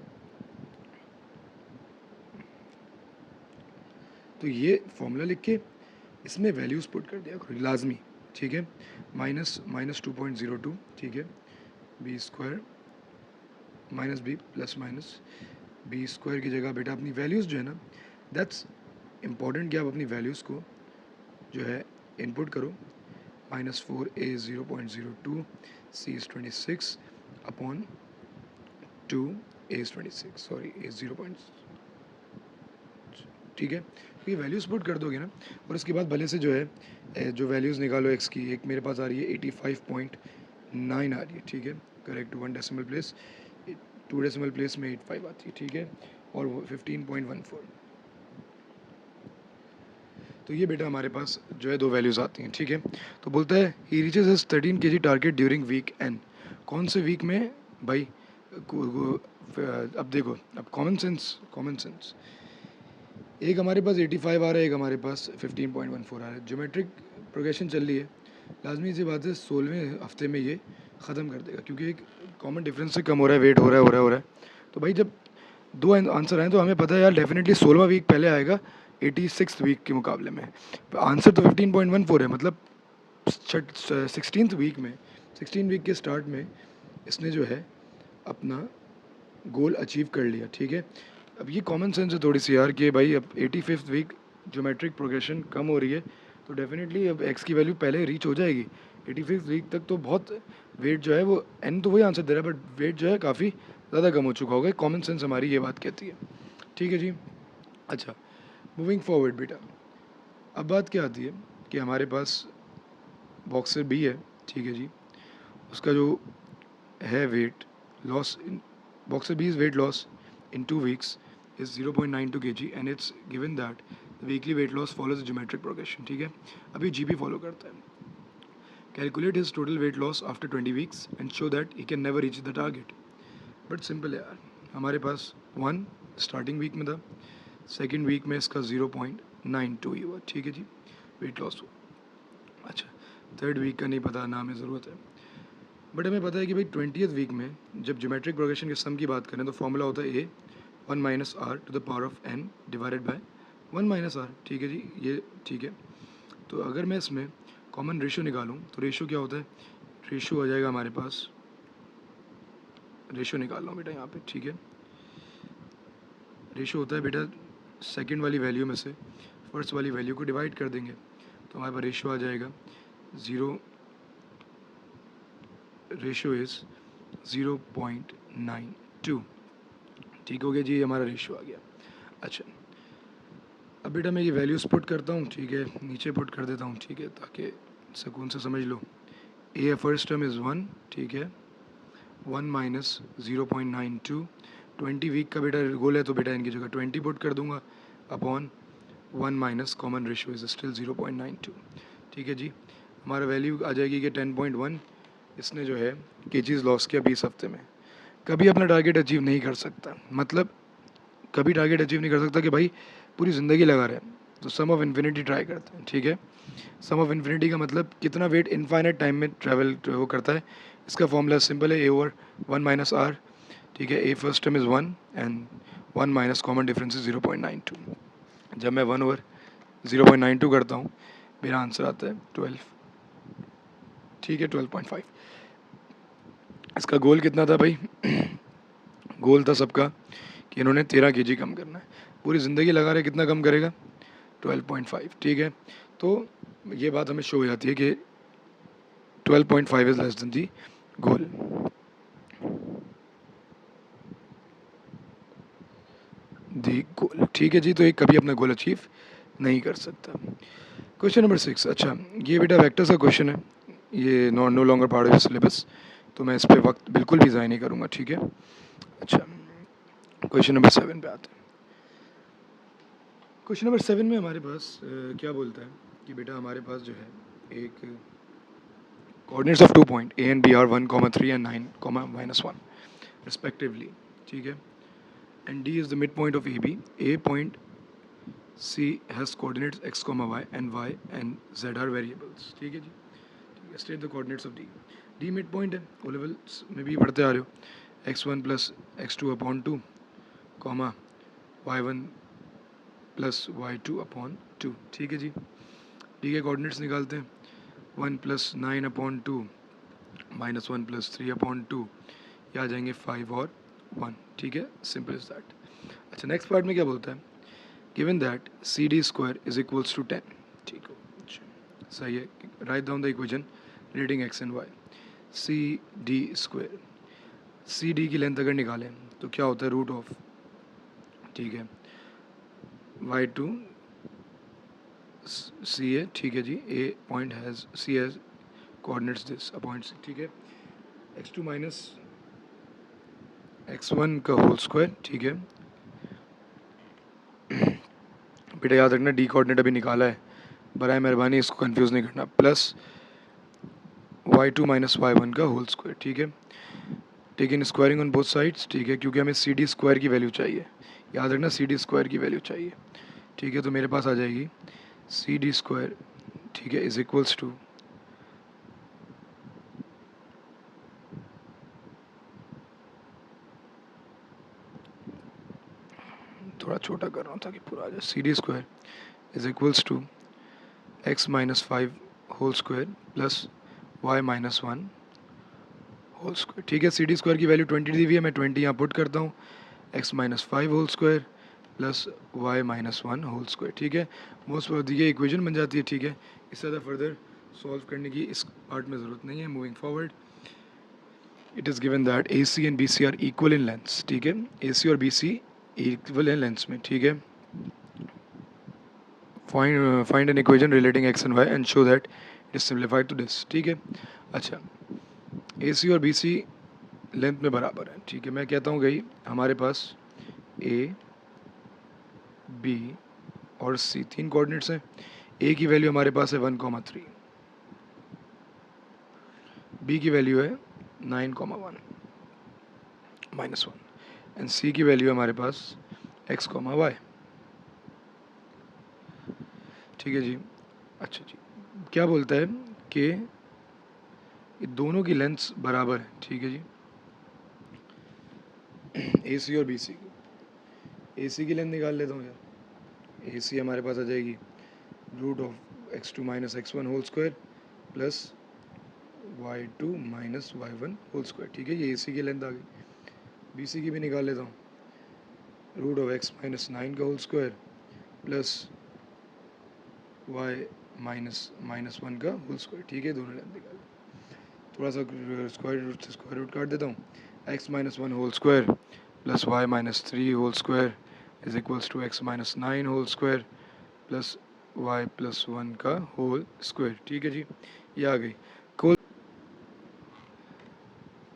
तो ये फॉर्मूला लिख के इसमें वैल्यूज़ पुट कर दिया करो लाजमी। ठीक है, माइनस 2.02, ठीक है, b square minus b plus minus b square की जगह बेटा अपनी वैल्यूज़ जो है ना, दैट्स इम्पॉर्टेंट कि आप अपनी वैल्यूज़ को जो है इनपुट करो। -4a 0.02, c is 26 upon 2 a is 26, sorry a 0. ठीक है, तो ये वैल्यूज़ पुट कर दोगे ना, और उसके बाद भले से जो है जो वैल्यूज़ निकालो x की, एक मेरे पास आ रही है 85.9 आ रही है। ठीक है, correct 1 decimal place, 2 decimal place में 85 आती है। ठीक है, और वो 15.14, तो ये बेटा हमारे पास जो है दो वैल्यूज़ आती हैं। ठीक है, तो बोलता है he reaches his 13 kg target during week n। कौन से वीक में भाई, अब देखो, अब कॉमन सेंस, एक हमारे पास 85 आ रहा है, एक हमारे पास 15.14 आ रहा है, ज्योमेट्रिक प्रोग्रेशन चल रही है, लाजमी सी बात है 16वें हफ्ते में ये ख़त्म कर देगा, क्योंकि एक कॉमन डिफरेंस से कम हो रहा है, वेट हो रहा है। तो भाई जब दो आंसर आए तो हमें पता है यार डेफिनेटली 16वां वीक पहले आएगा 86th वीक के मुकाबले में। आंसर तो 15.14 है, मतलब 16th वीक में, 16 वीक के स्टार्ट में इसने जो है अपना गोल अचीव कर लिया। ठीक है, अब ये कॉमन सेंस है थोड़ी सी यार कि भाई अब 85th वीक ज्योमेट्रिक प्रोग्रेशन कम हो रही है, तो डेफिनेटली अब x की वैल्यू पहले रीच हो जाएगी। 85 वीक तक तो बहुत वेट जो है वो एन तो वही आंसर दे रहा है बट वेट जो है काफ़ी ज़्यादा कम हो चुका होगा, कॉमन सेंस हमारी ये बात कहती है। ठीक है जी। अच्छा, मूविंग फॉरवर्ड बेटा, अब बात क्या आती है कि हमारे पास बॉक्सर बी है, ठीक है जी, उसका जो है weight loss in boxer B is weight loss in 2 weeks is 0.92 kg and it's given that weekly weight loss follows geometric progression. ठीक है, अभी जीपी फॉलो करता है। Calculate his total weight loss after 20 weeks and show that he can never reach the target. But simple है यार, हमारे पास 1 starting week में था, सेकेंड वीक में इसका 0.92 ही हुआ। ठीक है जी, वेट लॉस हुआ। अच्छा, थर्ड वीक का नहीं पता, ना हमें ज़रूरत है, बट हमें पता है कि भाई 20th वीक में जब ज्योमेट्रिक प्रोग्रेशन के सम की बात करें तो फॉर्मूला होता है a 1 minus r to the power of n divided by 1 minus r. ठीक है जी, ये ठीक है। तो अगर मैं इसमें कॉमन रेशियो निकालूं तो रेशियो क्या होता है, रेशियो आ जाएगा हमारे पास, रेशियो निकाल रहा हूँ बेटा यहाँ पे। ठीक है, रेशियो होता है बेटा सेकंड वाली वैल्यू में से फर्स्ट वाली वैल्यू को डिवाइड कर देंगे तो हमारे पास रेशियो आ जाएगा 0, रेशियो इज़ 0.92। ठीक हो गया जी, हमारा रेशियो आ गया। अच्छा, अब बेटा मैं ये वैल्यूज़ पुट करता हूँ, ठीक है, नीचे पुट कर देता हूँ, ठीक है, ताकि सुकून से समझ लो। ए फर्स्ट टर्म इज़ 1, ठीक है, 1 माइनस 0.92, 20 वीक का बेटा गोल है तो बेटा इनकी जगह 20 पुट कर दूंगा upon 1 minus common ratio is still 0.92। ठीक है जी, हमारा वैल्यू आ जाएगी कि 10.1। इसने जो है केजीज लॉस किया 20 हफ्ते में, कभी अपना टारगेट अचीव नहीं कर सकता, मतलब कभी टारगेट अचीव नहीं कर सकता कि भाई पूरी ज़िंदगी लगा रहे, तो सम ऑफ इन्फिनिटी ट्राई करते हैं। ठीक है, सम ऑफ इन्फिनिटी का मतलब कितना वेट इनफाइनाइट टाइम में ट्रैवल वो करता है, इसका फॉर्मूला सिंपल है, ए ओवर 1 माइनस आर। ठीक है, a first term is 1 and 1 minus common difference is 0.92। जब मैं 1 ओवर 0.92 करता हूँ मेरा आंसर आता है 12। ठीक है, 12.5। इसका गोल कितना था भाई गोल था सबका कि इन्होंने 13 kg कम करना है, पूरी ज़िंदगी लगा रहे, कितना कम करेगा 12.5। ठीक है, तो ये बात हमें शो हो जाती है कि 12.5 इज़ लेस देन दी गोल। दी गोल, ठीक है जी, तो एक कभी अपना गोल अचीव नहीं कर सकता। Question number 6। अच्छा, ये बेटा वेक्टर्स का क्वेश्चन है, ये no longer part of syllabus, तो मैं इस पर वक्त बिल्कुल भी ज़ाया नहीं करूँगा। ठीक है, अच्छा, क्वेश्चन नंबर 7 पे आते हैं। क्वेश्चन नंबर 7 में हमारे पास क्या बोलता है कि बेटा हमारे पास जो है एक coordinates of 2 point a and b are 1, 3 and 9, -1 respectively. ठीक है, and d is the mid point of a b. A point c has coordinates x, y and z are variables. ठीक है जी, ठीक है, state the coordinates of d. D mid point है, O levels में भी पढ़ते आ रहे हो, x1 plus x2 upon 2, y1 plus y2 upon 2। ठीक है जी, डी के कोऑर्डिनेट्स निकालते हैं, 1 प्लस 9 अपॉन 2 -1 प्लस 3 अपॉन 2, ये आ जाएंगे 5 और 1। ठीक है, सिंपल इज दैट। अच्छा, नेक्स्ट पार्ट में क्या बोलता है, given that c d square is equals to 10। ठीक हो, अच्छा सही है, write down the equation relating x and y. C d square, c d की लेंथ अगर निकालें तो क्या होता है, रूट ऑफ, ठीक है, वाई टू सी है। ठीक है जी, a point has C has coordinates this a point C. ठीक है, x2 माइनस x1 का होल स्क्वायर। ठीक है बेटा, याद रखना डी कोऑर्डिनेट अभी निकाला है, बराए मेहरबानी इसको कंफ्यूज नहीं करना, प्लस y2 माइनस y1 का होल स्क्वायर। ठीक है, taking squaring on both sides. ठीक है, क्योंकि हमें सी डी स्क्वायर की वैल्यू चाहिए, याद रखना सी डी स्क्वायर की वैल्यू चाहिए। ठीक है, तो मेरे पास आ जाएगी सी डी स्क्वायर, ठीक है, इज इक्वल्स टू, थोड़ा छोटा कर रहा हूँ ताकि पूरा आ जाए, c d square is equals to x minus 5 whole square plus y minus 1 whole square. ठीक है, सी डी स्क्वायर की वैल्यू 20 दी हुई है, मैं 20 यहाँ पुट करता हूँ, x minus 5 whole square plus y minus 1 whole square. ठीक है, मोस्ट ऑफ ये इक्वेशन बन जाती है। ठीक है, इससे ज़्यादा फर्दर सॉल्व करने की इस पार्ट में ज़रूरत नहीं है. Moving forward, it is given that a c and b c are equal in lengths. ठीक है, ए सी और b c equal in lengths में. ठीक है, find an equation relating x and y and show that it is simplified to this. ठीक है, अच्छा, ए c और बी सी लेंथ में बराबर है. ठीक है, मैं कहता हूँ गई हमारे पास ए बी और सी तीन कोऑर्डिनेट्स हैं. ए की वैल्यू हमारे पास है 1,3, बी की वैल्यू है 9,1 -1 एंड सी की वैल्यू है हमारे पास x, y. ठीक है जी. अच्छा जी, क्या बोलता है कि ये दोनों की लेंथ्स बराबर है. ठीक है जी, ए सी और बी सी की. ए सी की लेंथ निकाल लेता हूँ यार. ए सी हमारे पास आ जाएगी √(x2 - x1) whole square plus y2 - y1 whole square. ठीक है, ये ए सी की लेंथ आ गई. बी सी की भी निकाल लेता हूँ. √(x - 9) का होल स्क्वायर प्लस y -(-1) का होल स्क्वायर. ठीक है, दोनों लेंथ निकाल. थोड़ा सा स्क्वायर रूट से स्क्वायर रूट काट देता हूँ. x - 1 whole square plus y - 3 whole square is equals to x - 9 whole square plus y + 1 का होल स्क्वायर. ठीक है जी, ये आ गई. कोल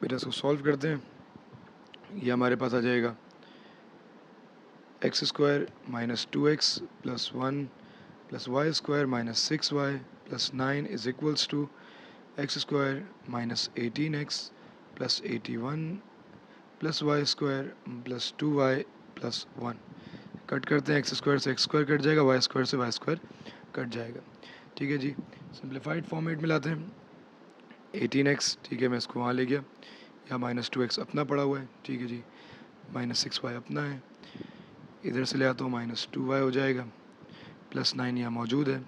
बेटा इसको सॉल्व करते हैं. ये हमारे पास आ जाएगा x² - 2x + 1 + y² - 6y + 9 is equals to x² - 18x + 81 + y² + 2y + 1. Cut करते हैं, x² से x² कट जाएगा, y² से y² कट जाएगा. ठीक है जी, सिंप्लीफाइड फॉर्मेट में लाते हैं. 18x, ठीक है, मैं इसको वहाँ ले गया. यहाँ -2x अपना पड़ा हुआ है. ठीक है जी, -6y अपना है. इधर से ले आता हूँ, -2y हो जाएगा. +9 यहाँ मौजूद है,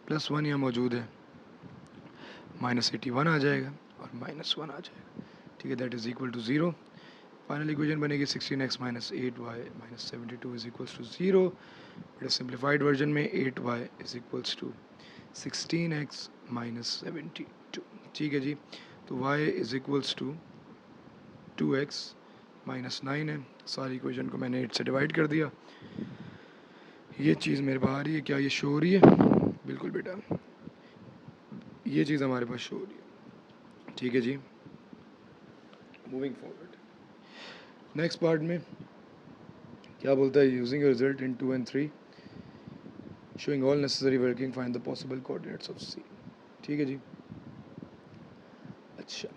+1 यहाँ मौजूद है, -81 आ जाएगा और -1 आ जाएगा. ठीक है, that is equal to 0. Final equation बनेगी 16x - 8y - 72 is equals to 0. But simplified version में 8y is equals to 16x - 72. ठीक है जी, तो y is equals to 2x - 9 है. सारी इक्वेशन को मैंने 8 से डिवाइड कर दिया. ये चीज़ मेरे पास आ रही है, क्या ये शो हो रही है? बिल्कुल बेटा, ये चीज़ हमारे पास शो हो रही है. ठीक है जी, मूविंग फॉरवर्ड. नेक्स्ट पार्ट में क्या बोलता है? Using your result in 2 and 3 showing all necessary working find the possible coordinates of C. ठीक है जी. अच्छा,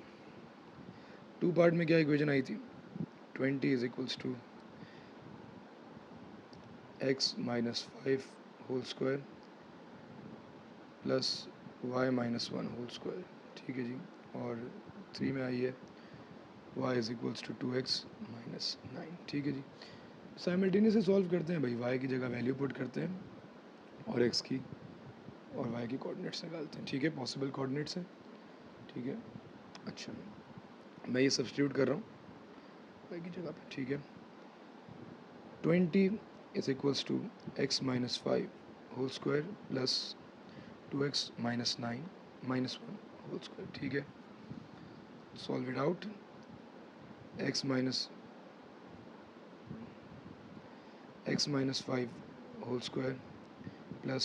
2 पार्ट में क्या इक्वेशन आई थी? 20 is equals to x - 5 whole square plus y - 1 whole square. ठीक है जी, और 3 में आई है y is equals to 2x - 9. ठीक है जी, साइमल्टेनियसली सॉल्व करते हैं भाई. y की जगह वैल्यू पुट करते हैं और x की और y की कोऑर्डिनेट्स निकालते हैं. ठीक है, पॉसिबल कोऑर्डिनेट्स हैं. ठीक है, अच्छा, मैं ये सब्स्टिट्यूट कर रहा हूँ y की जगह पे. ठीक है, 20 is equals to x - 5 whole square plus 2x - 9 -1 whole square. ठीक है, solve it out. x - 5 whole square plus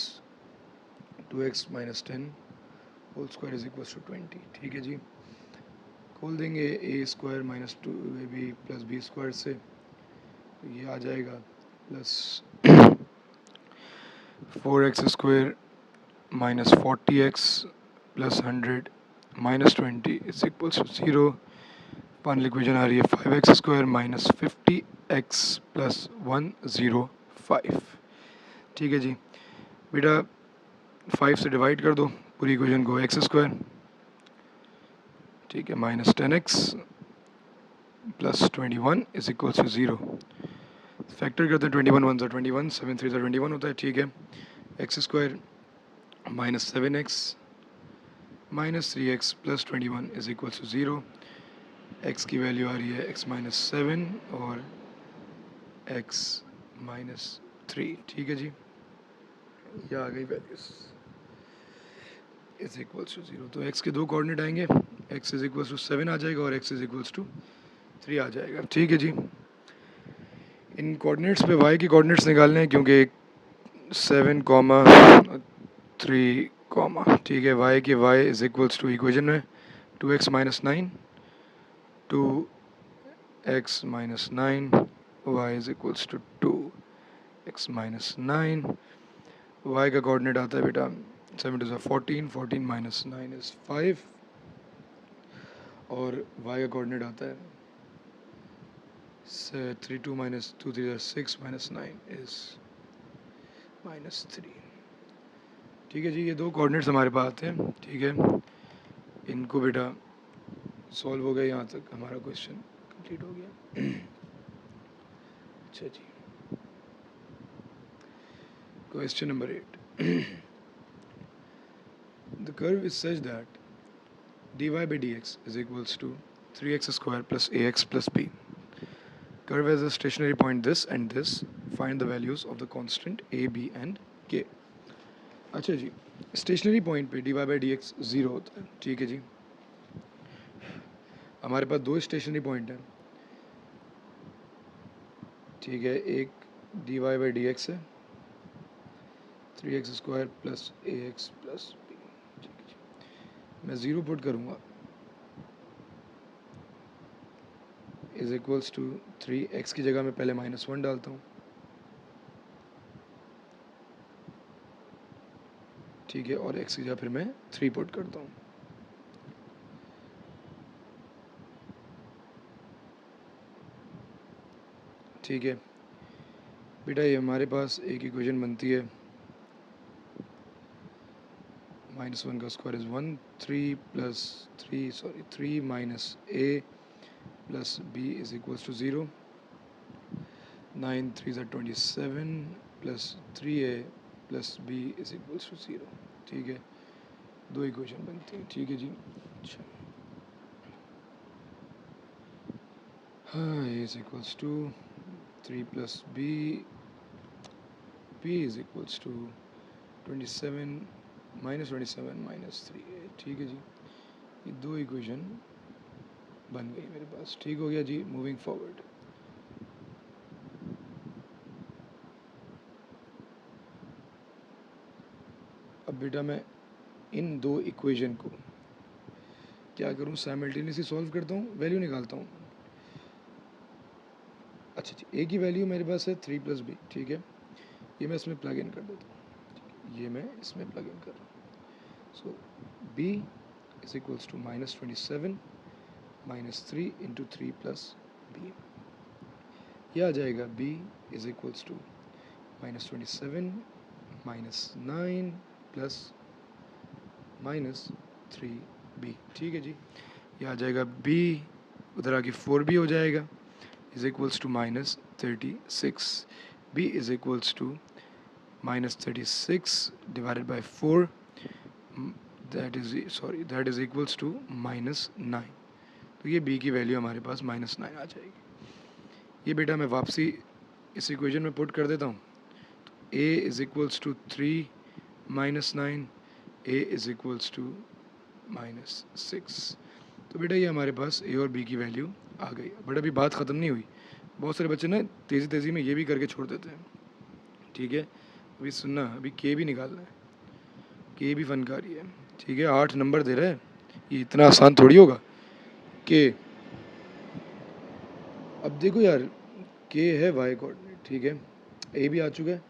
2x - 10 whole square is equals to 20. ठीक है जी, खोल देंगे a² - 2ab प्लस b² से, तो ये आ जाएगा plus 4x² - 40x plus 100 -20 is equals to 0. Final equation आ रही है 5x² - 50x प्लस 105. ठीक है जी बेटा, 5 से डिवाइड कर दो पूरी इक्वेशन को. x², ठीक है, -10x plus 21 is equals to 0. Factor करते हैं, 21 1 ज़ा 21, 7 3 ज़ा 21 होता है. ठीक है, x² - 7x - 3x plus 21 is equals to 0. x की वैल्यू आ रही है x - 7 और x - 3. ठीक है जी, ये आ गई वैल्यूज. Is equals to 0। तो x के दो कोऑर्डिनेट आएंगे, x इज इक्वल्स टू 7 आ जाएगा और x इज इक्वल्स टू 3 आ जाएगा। ठीक है जी। इन कोऑर्डिनेट्स पे y के कोऑर्डिनेट्स निकालने हैं क्योंकि 7 कॉमा 3 कॉमा, ठीक है, y के y is equals to equation में 2x minus 9, 2x minus 9, y is equals to 2x minus 9। y का कोऑर्डिनेट आता है बेटा 7 टू 14, 14 माइनस 9 इज 5 और y का कोऑर्डिनेट आता है 3 2 माइनस 2 3 6 माइनस 9 इज माइनस 3। ठीक है जी, ये दो कोऑर्डिनेट्स हमारे पास आते हैं। ठीक है, इनको बेटा सॉल्व हो गया, यहाँ तक हमारा क्वेश्चन कंप्लीट हो गया। अच्छा जी, question number 8। The curve is such that dy by dx is equals to 3x square plus ax plus b. Curve has a stationary point this and this. Find the values of the constant a, b and k. अच्छा जी, stationary point पे dy by dx 0 होता है। ठीक है जी, हमारे पास दो stationary point हैं। ठीक है, एक dy by dx है 3x square plus ax plus b। ठीक है जी, मैं 0 पुट करूँगा इज इक्वल्स टू 3x की जगह मैं पहले -1 डालता हूँ। ठीक है, और x की जगह फिर मैं 3 पुट करता हूँ। ठीक है बेटा, ये हमारे पास एक इक्वेशन बनती है -1 का square is 1, 3 minus a plus b is equals to 0, 9 3 ज़ा 27 plus 3a plus b is equals to 0। ठीक है, दो इक्वेशन बनती हैं। ठीक है जी, अच्छा हाँ, a is equals to 3 plus b is equals to 27 minus 3a। ठीक है जी, ये दो इक्वेशन बन गई मेरे पास। ठीक हो गया जी, मूविंग फॉरवर्ड। अब बेटा मैं इन दो इक्वेशन को क्या करूँ, साइमल्टेनियसली सॉल्व करता हूँ, वैल्यू निकालता हूँ। अच्छा जी, ए की वैल्यू मेरे पास है 3 प्लस बी। ठीक है, ये मैं इसमें प्लग इन कर देता हूँ, ये मैं इसमें प्लग इन कर रहा हूँ। So b is equals to -27 -3 into 3 plus b. यह आ जाएगा b is equals to -27 -9 plus -3b। ठीक है जी, यह आ जाएगा b, उधर आके 4b हो जाएगा is equals to -36। b is equals to -36 divided by 4, that is equals to -9। तो ये b की वैल्यू हमारे पास -9 आ जाएगी। ये बेटा मैं वापसी इस इक्वेशन में पुट कर देता हूँ। तो a is equals to 3 -9, a is equals to -6। तो बेटा ये हमारे पास a और b की वैल्यू आ गई। बट अभी बात ख़त्म नहीं हुई, बहुत सारे बच्चे ना तेज़ी में ये भी करके छोड़ देते हैं। ठीक है, अभी सुनना, अभी के भी निकालना है, के भी फनकारी है। ठीक है, 8 नंबर दे रहा है, ये इतना आसान थोड़ी होगा के। अब देखो यार, के है वाई कोऑर्डिनेट। ठीक है, ए भी आ चुका है,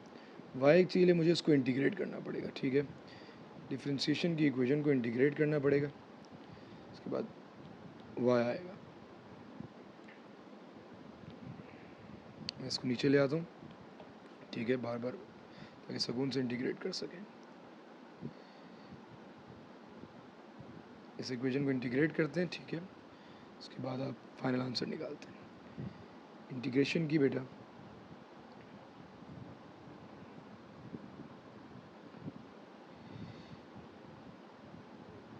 वाई के लिए मुझे इसको इंटीग्रेट करना पड़ेगा। ठीक है, डिफ्रेंशिएशन की इक्वेशन को इंटीग्रेट करना पड़ेगा, उसके बाद वाई आएगा। मैं इसको नीचे ले आता हूँ। ठीक है, बार बार ताकि सुकून से इंटीग्रेट कर सकें। इस इक्वेशन को इंटीग्रेट करते हैं। ठीक है, उसके बाद आप फाइनल आंसर निकालते हैं इंटीग्रेशन की बेटा।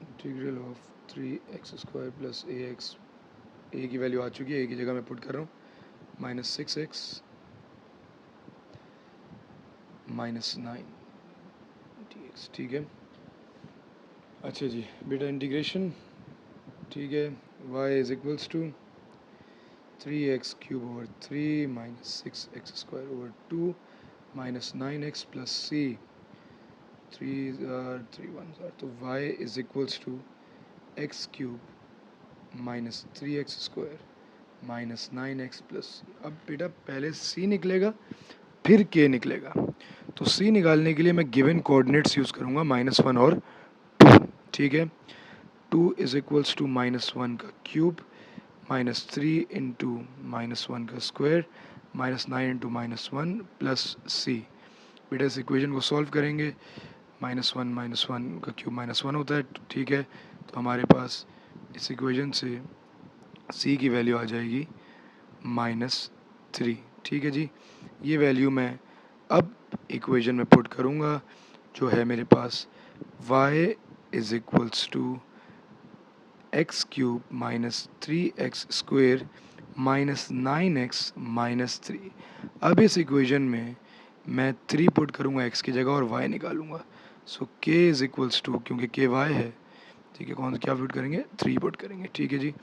Integral of 3x square plus ax, ए की वैल्यू आ चुकी है, ए की जगह मैं पुट कर रहा हूँ -6x -9 dx। ठीक है, अच्छा जी बेटा इंटीग्रेशन, ठीक है, y is equals to 3x³ over 3 minus 6x² over 2 minus 9x plus c, 3 1 तो y is equals to x³ minus 3x² minus 9x plus, अब बेटा पहले c निकलेगा फिर k निकलेगा, तो c निकालने के लिए मैं गिवन कोऑर्डिनेट्स यूज़ करूँगा -1 और 2, ठीक है। 2 इज इक्वल्स टू -1 का क्यूब माइनस 3 इंटू -1 का square minus 9 into -1 plus c। बेटा इस इक्वेशन को सॉल्व करेंगे, -1 का क्यूब -1 होता है, ठीक है। तो हमारे पास इस इक्वेशन से c की वैल्यू आ जाएगी -3, ठीक है जी। ये वैल्यू मैं अब इक्वेशन में पुट करूँगा, जो है मेरे पास y is equals to x³ minus 3x² minus 9x minus 3। अब इस इक्वेशन में मैं 3 पुट करूँगा x की जगह और y निकालूंगा, सो k इज इक्वल्स टू, क्योंकि k y है, ठीक है, कौन सा क्या पुट करेंगे, 3 पुट करेंगे, ठीक है जी।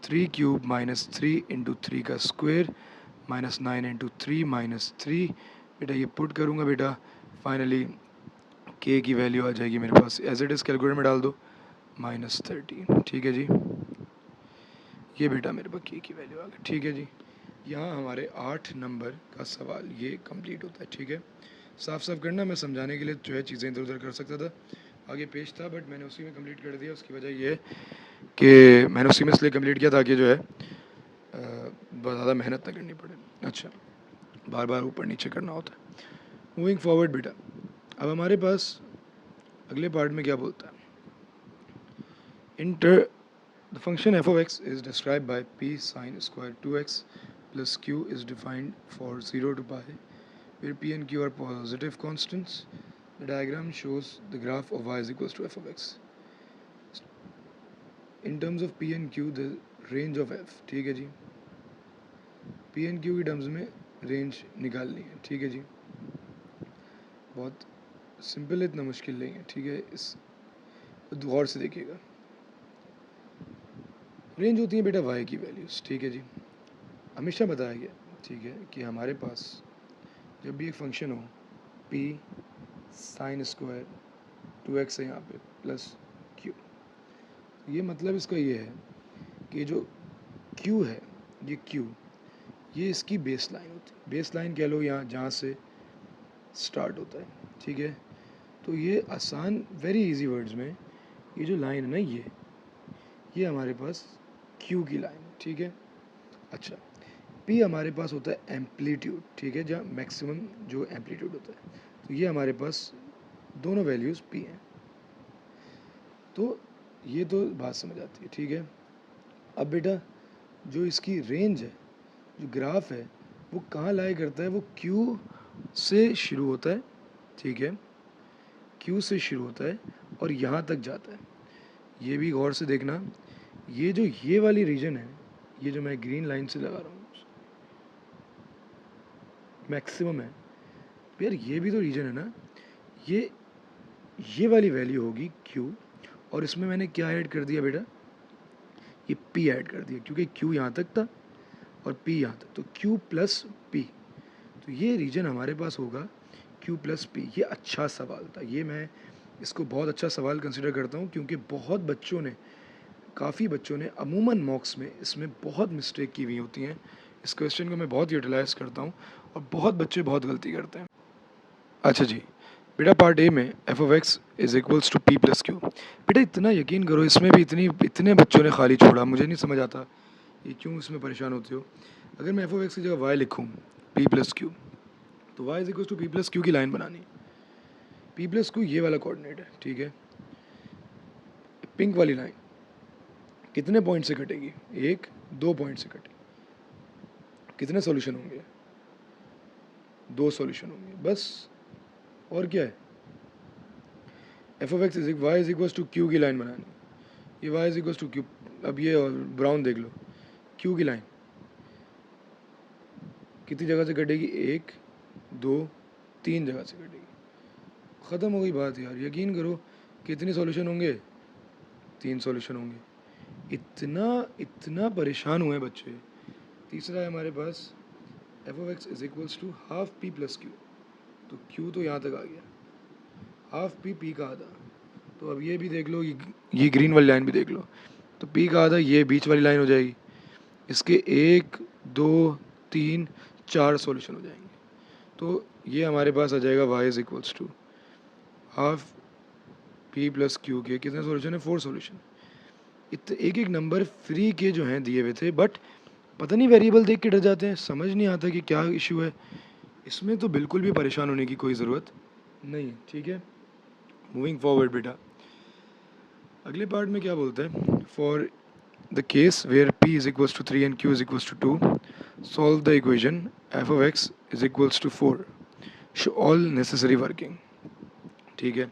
3³ माइनस 3 इंटू 3 का स्क्वायर माइनस 9 इंटू 3 माइनस 3, बेटा ये पुट करूँगा बेटा, फाइनली k की वैल्यू आ जाएगी मेरे पास, एज इट इज़ कैलकुलेटर में डाल दो -13, ठीक है जी। ये बेटा मेरे पास k की वैल्यू आ गई, ठीक है जी। यहाँ हमारे 8 नंबर का सवाल ये कंप्लीट होता है, ठीक है। साफ साफ करना, मैं समझाने के लिए जो है चीज़ें इधर उधर कर सकता था, आगे पेज था, बट मैंने उसी में कंप्लीट कर दिया। उसकी वजह ये है कि मैंने उसी में इसलिए कंप्लीट किया ताकि जो है बहुत ज़्यादा मेहनत ना करनी पड़े, अच्छा, बार बार ऊपर नीचे करना होता है। मूविंग फॉरवर्ड बेटा, अब हमारे पास अगले पार्ट में क्या बोलता है, enter the function f of x is described by p sin square 2x plus q is defined for 0 to pi, where p and q are positive constants. The diagram shows the graph of y is equals to f of x. In terms of p and q, the range of f, ठीक है जी, p and q की terms में range निकालनी है, ठीक है जी। बहुत simple है, इतना मुश्किल नहीं है, ठीक है। इस गौर से देखिएगा, रेंज होती है बेटा y की वैल्यूज़, ठीक है जी। हमेशा बताया गया, ठीक है, कि हमारे पास जब भी एक फंक्शन हो p साइन स्क्वायर 2x है यहाँ पे प्लस q, ये मतलब इसका ये है कि जो q है, ये q, ये इसकी बेस लाइन होती है, बेस लाइन कह लो यहाँ जहाँ से स्टार्ट होता है, ठीक है। तो ये आसान, वेरी इजी वर्ड्स में, ये जो लाइन है ना, ये हमारे पास q की लाइन है, ठीक है। अच्छा, p हमारे पास होता है एम्पलीट्यूड, ठीक है, जहाँ मैक्सिमम जो एम्पलीट्यूड होता है, तो ये हमारे पास दोनों वैल्यूज़ p हैं। तो ये तो बात समझ आती है, ठीक है। अब बेटा जो इसकी रेंज है, जो ग्राफ है, वो कहाँ लाई करता है, वो q से शुरू होता है, ठीक है, q से शुरू होता है और यहाँ तक जाता है। ये भी गौर से देखना, ये वाली रीजन है, ये जो मैं ग्रीन लाइन से लगा रहा हूँ, मैक्सिमम है यार, ये भी तो रीजन है ना, ये वाली वैल्यू होगी q, और इसमें मैंने क्या ऐड कर दिया बेटा, ये p ऐड कर दिया, क्योंकि q यहाँ तक था और p यहाँ तक, तो q प्लस p, तो ये रीजन हमारे पास होगा q प्लस p। ये अच्छा सवाल था, ये मैं इसको बहुत अच्छा सवाल कंसिडर करता हूँ, क्योंकि काफ़ी बच्चों ने अमूमन मॉक्स में इसमें बहुत मिस्टेक की हुई होती हैं। इस क्वेश्चन को मैं बहुत यूटिलाइज़ करता हूँ और बहुत बच्चे बहुत गलती करते हैं। अच्छा जी बेटा, पार्ट ए में f of x is equals to p plus q. बेटा इतना यकीन करो, इसमें भी इतने बच्चों ने खाली छोड़ा, मुझे नहीं समझ आता ये क्यों इसमें परेशान होते हो। अगर मैं एफ ऑफ एक्स की जगह वाई लिखूँ पी प्लस क्यू, तो y is equals to p plus q की लाइन बनानी। पी प्लस क्यू ये वाला कोऑर्डिनेट है, ठीक है। पिंक वाली लाइन कितने पॉइंट से कटेगी, 1-2 पॉइंट से कटेगी। कितने सॉल्यूशन होंगे, 2 सॉल्यूशन होंगे बस, और क्या है। F of x is y is equals to q की लाइन बनानी, ये y is equals to q. अब ये ब्राउन देख लो, क्यू की लाइन कितनी जगह से कटेगी, 1-2-3 जगह से कटेगी। ख़त्म हो गई बात यार, यकीन करो कितने सॉल्यूशन होंगे, 3 सॉल्यूशन होंगे। इतना परेशान हुए बच्चे। तीसरा है हमारे पास f of x is equals to half p plus q. तो क्यू तो यहाँ तक आ गया, हाफ पी का आधा। तो अब ये भी देख लो, ये ग्रीन वाली लाइन भी देख लो। तो पी का आधा ये बीच वाली लाइन हो जाएगी। इसके 1 2 3 4 सॉल्यूशन हो जाएंगे। तो ये हमारे पास आ जाएगा y is equals to half p plus q के कितने सॉल्यूशन है, 4 सॉल्यूशन। एक एक नंबर फ्री के जो हैं दिए हुए थे, बट पता नहीं वेरिएबल देख के डर जाते हैं, समझ नहीं आता कि क्या इशू है। इसमें तो बिल्कुल भी परेशान होने की कोई ज़रूरत नहीं है, ठीक है। मूविंग फॉरवर्ड बेटा, अगले पार्ट में क्या बोलते हैं, for the case where p is equals to 3 and q is equals to 2, solve the equation f of x is equals to 4, show all necessary working. ठीक है,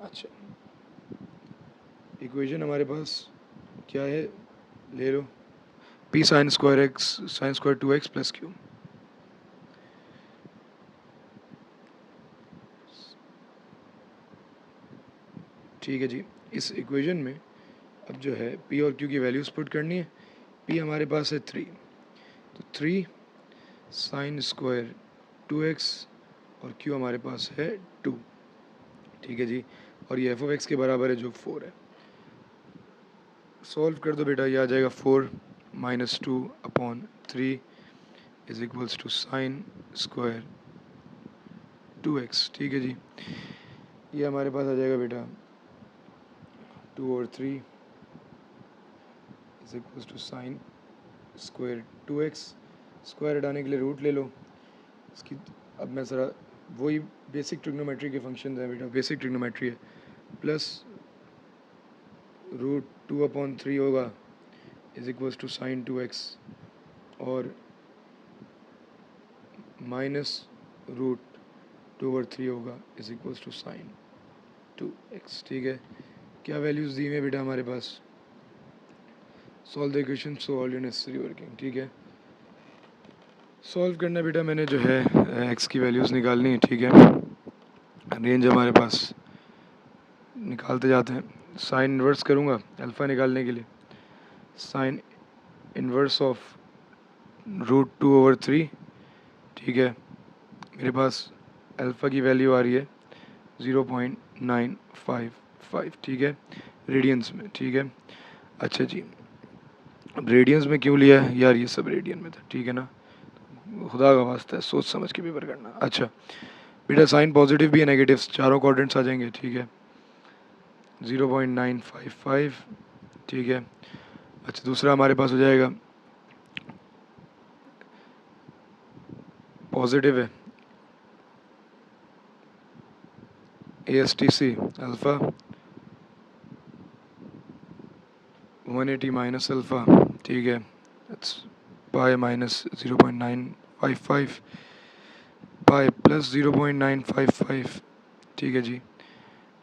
अच्छा इक्वेशन हमारे पास क्या है, ले लो p sine square x sine square 2x plus q. ठीक है जी, इस इक्वेशन में अब जो है p और q की वैल्यूज पुट करनी है। p हमारे पास है 3, तो 3 साइन स्क्वायर 2x और q हमारे पास है 2। ठीक है जी, और ये एफ ऑफ एक्स के बराबर है जो 4 है। सॉल्व कर दो बेटा, ये आ जाएगा 4 minus 2/3 is equals to sine square 2x। ठीक है जी, ये हमारे पास आ जाएगा बेटा 2 और 3 is equals to sine square 2x। Square हटाने के लिए रूट ले लो इसकी। अब मैं ज़रा वही बेसिक ट्रिग्नोमेट्री के फंक्शन हैं बेटा, बेसिक ट्रिग्नोमेट्री है, प्लस √2/3 होगा is equals to sign 2x, और माइनस √2/3 होगा is equals to sign 2x। ठीक है, क्या वैल्यूज़ दी हैं बेटा हमारे पास, solve the equation so all your necessary working. ठीक है, सॉल्व करना है बेटा, मैंने जो है x की वैल्यूज़ निकालनी है। ठीक है, रेंज हमारे पास निकालते जाते हैं। साइन इन्वर्स करूँगा अल्फ़ा निकालने के लिए, साइन इन्वर्स ऑफ √2/3। ठीक है, मेरे पास अल्फ़ा की वैल्यू आ रही है 0.955। ठीक है, रेडियंस में। ठीक है, अच्छा जी, अब रेडियंस में क्यों लिया है यार, ये सब रेडियन में था। ठीक है ना, खुदा का वास्ता है सोच समझ के पेपर करना। अच्छा बेटा, साइन पॉजिटिव भी है नेगेटिव, चारों कोऑर्डिनेट्स आ जाएंगे। ठीक है, 0.955। ठीक है, अच्छा दूसरा हमारे पास हो जाएगा पॉजिटिव है ASTC अल्फ़ा 180 माइनस अल्फ़ा। ठीक है, पाई माइनस 0.955 पाई प्लस 0.955। ठीक है जी,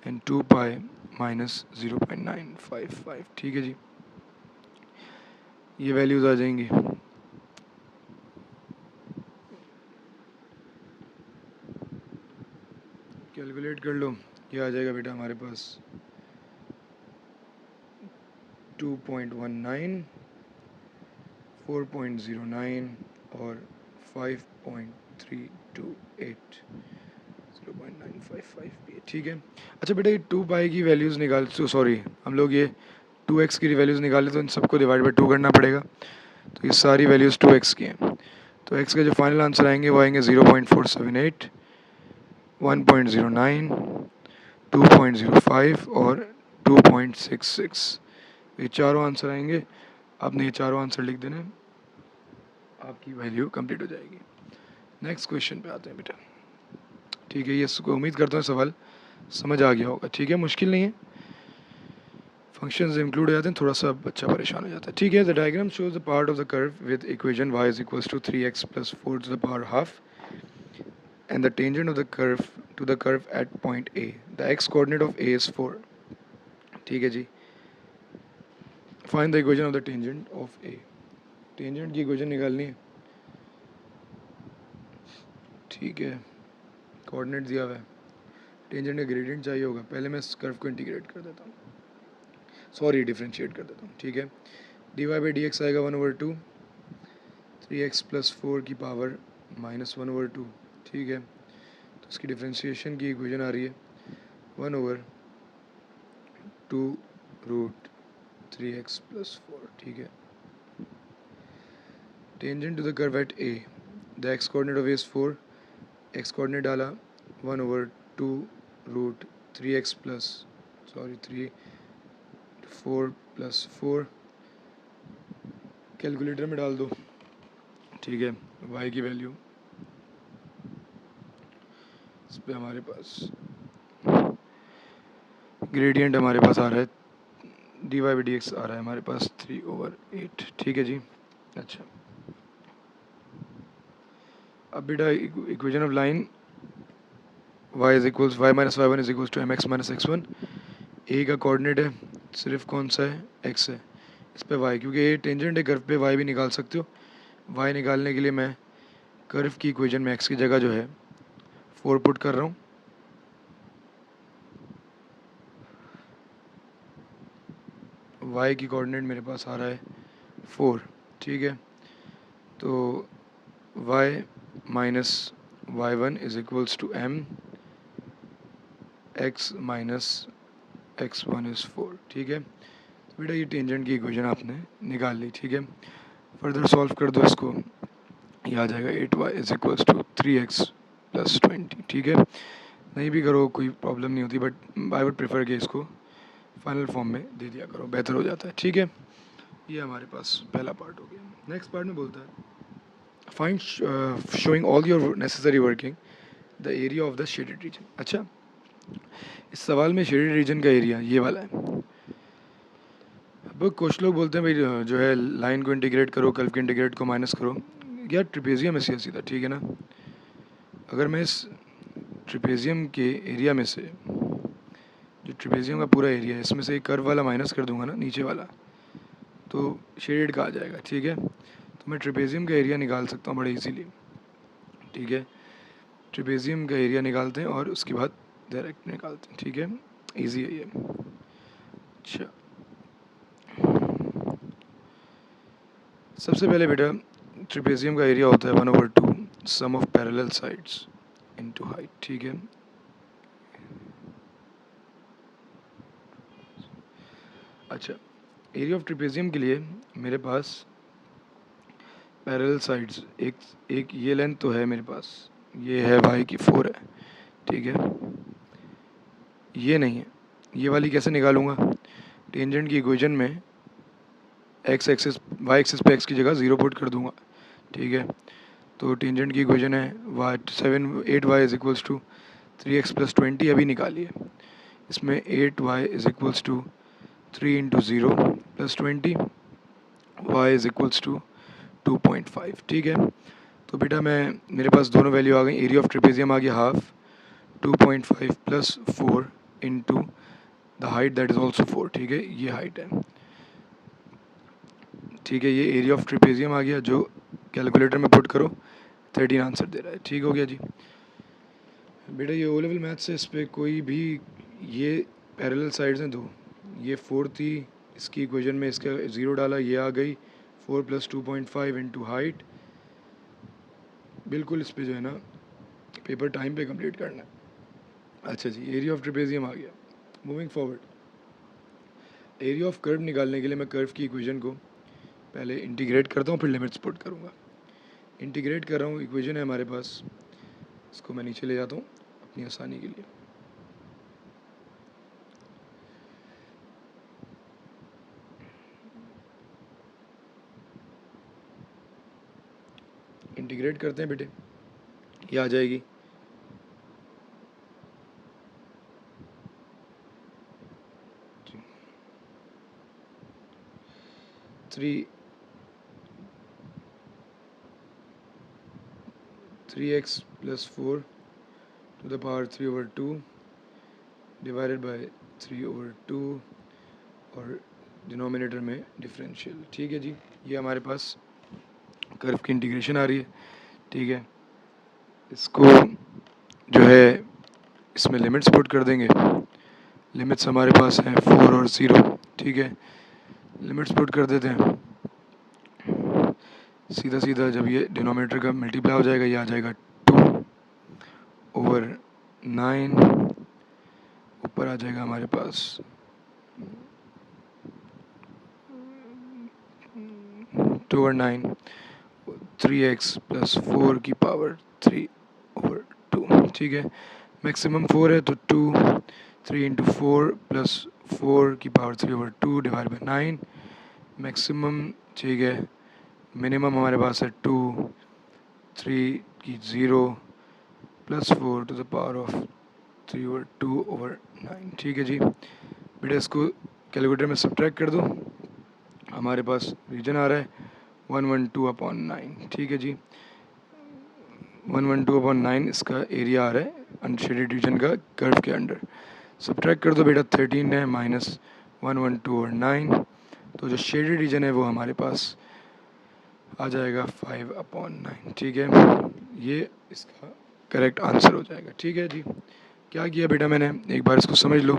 एंड 2 पाई माइनस 0.955। ठीक है जी, ये वैल्यूज़ आ जाएंगी। कैलकुलेट कर लो, ये आ जाएगा बेटा हमारे पास 2.19, 4.09 और 5.328, 0.955 भी है। ठीक है, अच्छा बेटा, ये 2 पाई की वैल्यूज़ निकाल, सॉरी हम लोग ये 2x की वैल्यूज़ निकाले तो इन सबको डिवाइड बाई 2 करना पड़ेगा। तो ये सारी वैल्यूज़ 2x की हैं। तो x का जो फाइनल आंसर आएंगे वो आएंगे 0.478, 1.09, 2.05 और 2.66। ये चारों आंसर आएंगे। आपने ये चारों आंसर लिख देने, आपकी वैल्यू कंप्लीट हो जाएगी। नेक्स्ट क्वेश्चन पे आते हैं बेटा। ठीक है, ये उम्मीद करता हूँ सवाल समझ आ गया होगा। ठीक है, मुश्किल नहीं है, फंक्शंस इंक्लूड हो जाते हैं, थोड़ा सा बच्चा परेशान हो जाता है। ठीक है, the diagram shows the part of the curve with equation y is equals to 3x plus 4 to the power half and the tangent of the curve to the curve at point A. The x coordinate of A is 4. ठीक है जी, find the equation of the tangent of A। Tangent की equation निकालनी है। ठीक है, coordinate दिया हुआ है, टेंजेंट का ग्रेडियंट चाहिए होगा। पहले मैं इस कर्व को इंटीग्रेट कर देता हूँ। सॉरी डिफ्रेंशिएट कर देता हूँ, ठीक है। D Y by D x आएगा 1/2 3x प्लस 4 की पावर -1/2, ठीक है। तो इसकी डिफ्रेंशिएशन की इक्वेशन आ रही है 1/2 रूट 3x प्लस 4, ठीक है। Tangent to the curve at A, the x coordinate of A is 4, x coordinate डाला 1/2 root 3x plus 4 plus 4, calculator में डाल दो, ठीक है। y की वैल्यू इस पर हमारे पास ग्रेडियंट हमारे पास आ रहा है D Y by D X आ रहा है हमारे पास 3/8, ठीक है जी। अच्छा, अब बेटा equation of line y is equals y minus y one is equals to mx minus x1। A का कोऑर्डिनेट है सिर्फ कौन सा है, x है, इस पे y, क्योंकि ये टेंजेंट है कर्व पे y भी निकाल सकते हो। y निकालने के लिए मैं कर्व की इक्वेशन में x की जगह जो है 4 पुट कर रहा हूँ। y की कोऑर्डिनेट मेरे पास आ रहा है 4, ठीक है। तो y minus y one is equals to m x minus x1 is 4, ठीक है। तो बेटा ये टेंजेंट की इक्वेशन आपने निकाल ली, ठीक है। फर्दर सॉल्व कर दो इसको, ये आ जाएगा 8y is equals to 3x plus 20, ठीक है। नहीं भी करो कोई प्रॉब्लम नहीं होती, बट आई वुड प्रेफर कि इसको फाइनल फॉर्म में दे दिया करो, बेहतर हो जाता है, ठीक है। ये हमारे पास पहला पार्ट हो गया। नेक्स्ट पार्ट में बोलता है find showing all your necessary working the area of the shaded region. अच्छा, इस सवाल में शेडेड रीजन का एरिया ये वाला है। अब कुछ लोग बोलते हैं भाई जो है लाइन को इंटीग्रेट करो, कर्व के इंटीग्रेट को माइनस करो। यार ट्रिपेजियम है सीधा, ठीक है ना। अगर मैं इस ट्रिपेजियम के एरिया में से, जो ट्रिपेजियम का पूरा एरिया है, इसमें से एक कर्व वाला माइनस कर दूंगा ना, नीचे वाला, तो शेडेड का आ जाएगा, ठीक है। तो मैं ट्रिपेजियम का एरिया निकाल सकता हूँ बड़े इजीली, ठीक है। ट्रिपेजियम का एरिया निकालते हैं और उसके बाद डायरेक्ट निकालते हैं, ठीक है। इजी है ये। अच्छा, सबसे पहले बेटा ट्रिपेजियम का एरिया होता है 1/2 sum of parallel sides into height, ठीक है। अच्छा, एरिया ऑफ ट्रिपेजियम के लिए मेरे पास पैरेलल साइड्स एक ये लेंथ तो है मेरे पास, ये है y की 4 है, ठीक है। ये नहीं है, ये वाली कैसे निकालूंगा? टेंजेंट की इक्वेशन में x एक्सिस y एक्सिस पे x की जगह 0 पुट कर दूंगा, ठीक है। तो टेंजेंट की इक्वेशन है 8y is equals to 3x plus 20, अभी निकालिए। इसमें 8y is equals to 3 into 0 plus 20, y is equals to 2.5, ठीक है। तो बेटा मेरे पास दोनों वैल्यू आ गई। एरिया ऑफ ट्रिपेजियम आ गया half 2.5 plus 4 into the height that is also 4, ठीक है। ये हाइट है, ठीक है। ये एरिया ऑफ ट्रिपेजियम आ गया, जो कैलकुलेटर में पुट करो 13 आंसर दे रहा है, ठीक हो गया जी। बेटा ये ओ लेवल मैथ से इस पर कोई भी, ये पैरेलल साइड्स हैं दो, ये 4 थी, इसकी इक्वेशन में इसका 0 डाला, ये आ गई 4 प्लस 2.5 इंटू हाइट। बिल्कुल इस पर जो है ना पेपर टाइम पे कंप्लीट करना है। अच्छा जी, एरिया ऑफ ट्रिपेजियम आ गया। Moving forward, area of curve निकालने के लिए मैं कर्व की इक्वेशन को पहले इंटीग्रेट करता हूँ, फिर लिमिट्स पुट करूँगा। इंटीग्रेट कर रहा हूँ, इक्वेशन है हमारे पास, इसको मैं नीचे ले जाता हूँ अपनी आसानी के लिए। इंटीग्रेट करते हैं बेटे, ये आ जाएगी 3x plus 4 to the power 3/2 divided by 3/2 और डिनोमिनेटर में डिफरेंशियल, ठीक है जी। ये हमारे पास कर्व की इंटीग्रेशन आ रही है, ठीक है। इसको जो है इसमें लिमिट्स पुट कर देंगे, लिमिट्स हमारे पास हैं 4 और 0, ठीक है। लिमिट्स पुट कर देते हैं, सीधा सीधा जब ये डिनोमिनेटर का मल्टीप्लाई हो जाएगा, ये आ जाएगा 2/9, ऊपर आ जाएगा हमारे पास 2/9, 3x प्लस 4 की पावर 3/2, ठीक है। मैक्सिमम 4 है तो 2, 3 इंटू 4 प्लस 4 की पावर 3/2 डिवाइड बाई 9 मैक्सिमम, ठीक है। मिनिमम हमारे पास है 2, 3 की 0 plus 4 to the power of 3/2/9, ठीक है जी। बेटा इसको कैलकुलेटर में सब्ट्रैक्ट कर दो, हमारे पास रीजन आ रहा है 112/9, ठीक है जी। 112/9 इसका एरिया आ रहा है अनशेडेड रीजन का कर्व के अंडर। सब्ट्रैक्ट कर दो बेटा, 13 है माइनस 112/9, तो जो शेडेड रीजन है वो हमारे पास आ जाएगा 5/9, ठीक है। ये इसका करेक्ट आंसर हो जाएगा, ठीक है जी। क्या किया बेटा मैंने, एक बार इसको समझ लो।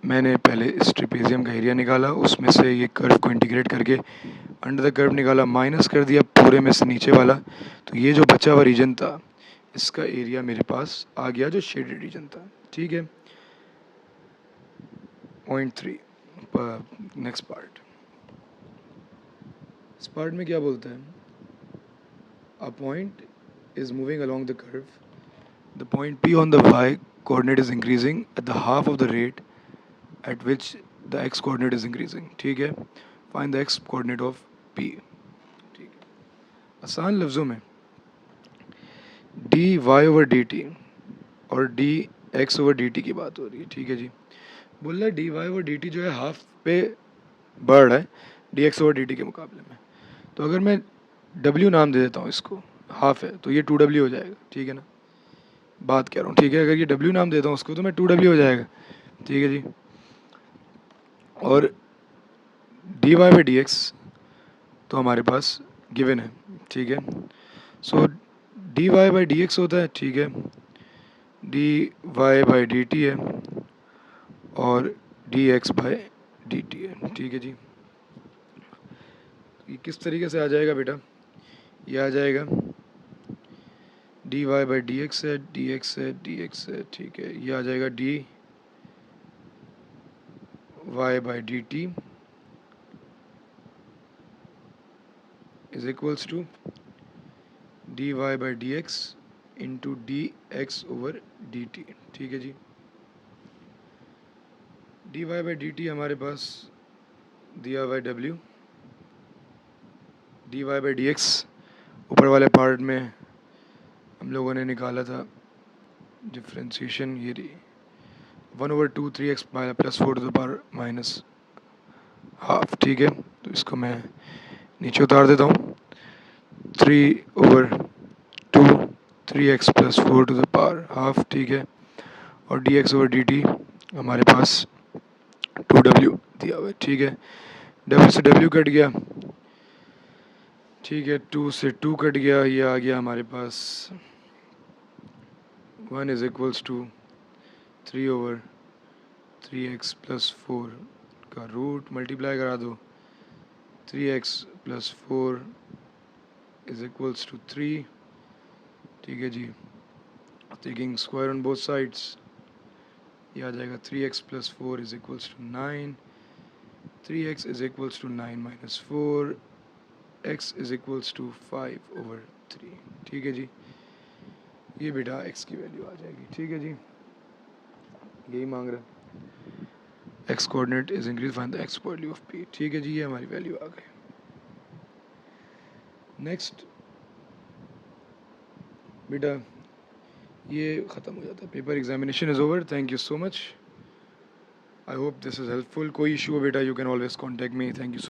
मैंने पहले इस ट्रेपेजियम का एरिया निकाला, उसमें से ये कर्व को इंटीग्रेट करके अंडर द कर्व निकाला, माइनस कर दिया पूरे में से नीचे वाला, तो ये जो बचा हुआ रीजन था इसका एरिया मेरे पास आ गया जो शेडेड रीजन था, ठीक है। Point 3, next part. इस पार्ट में क्या बोलता है, a point is moving along the curve. The point P on the y coordinate is increasing at the half of the rate at which the x coordinate is increasing, ठीक है। Find the x coordinate of P, ठीक है। आसान लफ्ज़ों में D Y over D T और D x over D T की बात हो रही है, ठीक है जी। बोल रहा है D Y over D t जो है हाफ पे बढ़ रहा है D x over D t के मुकाबले में, तो अगर मैं डब्ल्यू नाम दे देता हूँ इसको, हाफ है तो ये 2w हो जाएगा, ठीक है ना, बात कह रहा हूँ, ठीक है। अगर ये w नाम देता हूँ उसको तो मैं 2w हो जाएगा, ठीक है जी। और D Y by D X तो हमारे पास गिवन है, ठीक है। So D Y by D X होता है, ठीक है, D Y by D T है और D X by D T है, ठीक है जी। ये किस तरीके से आ जाएगा बेटा, ये आ जाएगा D Y by D X है, डी एक्स है, डी एक्स है, ठीक है। ये आ जाएगा D Y by D T is equals to D Y by D X into D x over D T, ठीक है जी। D Y by D T हमारे पास दिया हुआ है W, D Y by D X ऊपर वाले पार्ट में हम लोगों ने निकाला था डिफ्रेंसीशन, ये रही 1/2 3x plus 4 to the power minus half, ठीक है। तो इसको मैं नीचे उतार देता हूँ, 3/2 3x plus 4 to the power half, ठीक है। और dx ओवर dt हमारे पास 2w दिया हुआ है, ठीक है। w से w कट गया, ठीक है, 2 से 2 कट गया, ये आ गया हमारे पास 1 is equals to 3/3x plus 4 का रूट मल्टीप्लाई करा दो, 3x plus 4 is equals to 3, ठीक है जी। Taking square on both sides, ये आ जाएगा 3x plus 4 is equals to 9, 3x is equals to 9 minus 4, x is equals to 5/3, ठीक है जी। ये बेटा x की वैल्यू आ जाएगी, ठीक है जी। यही मांग रहा है, x coordinate is increase, find the x value of p, ठीक है जी। ये हमारी वैल्यू आ गई। नेक्स्ट बेटा ये ख़त्म हो जाता है, paper examination is over, thank you so much, I hope this is helpful. कोई इशू हो बेटा you can always contact me, thank you.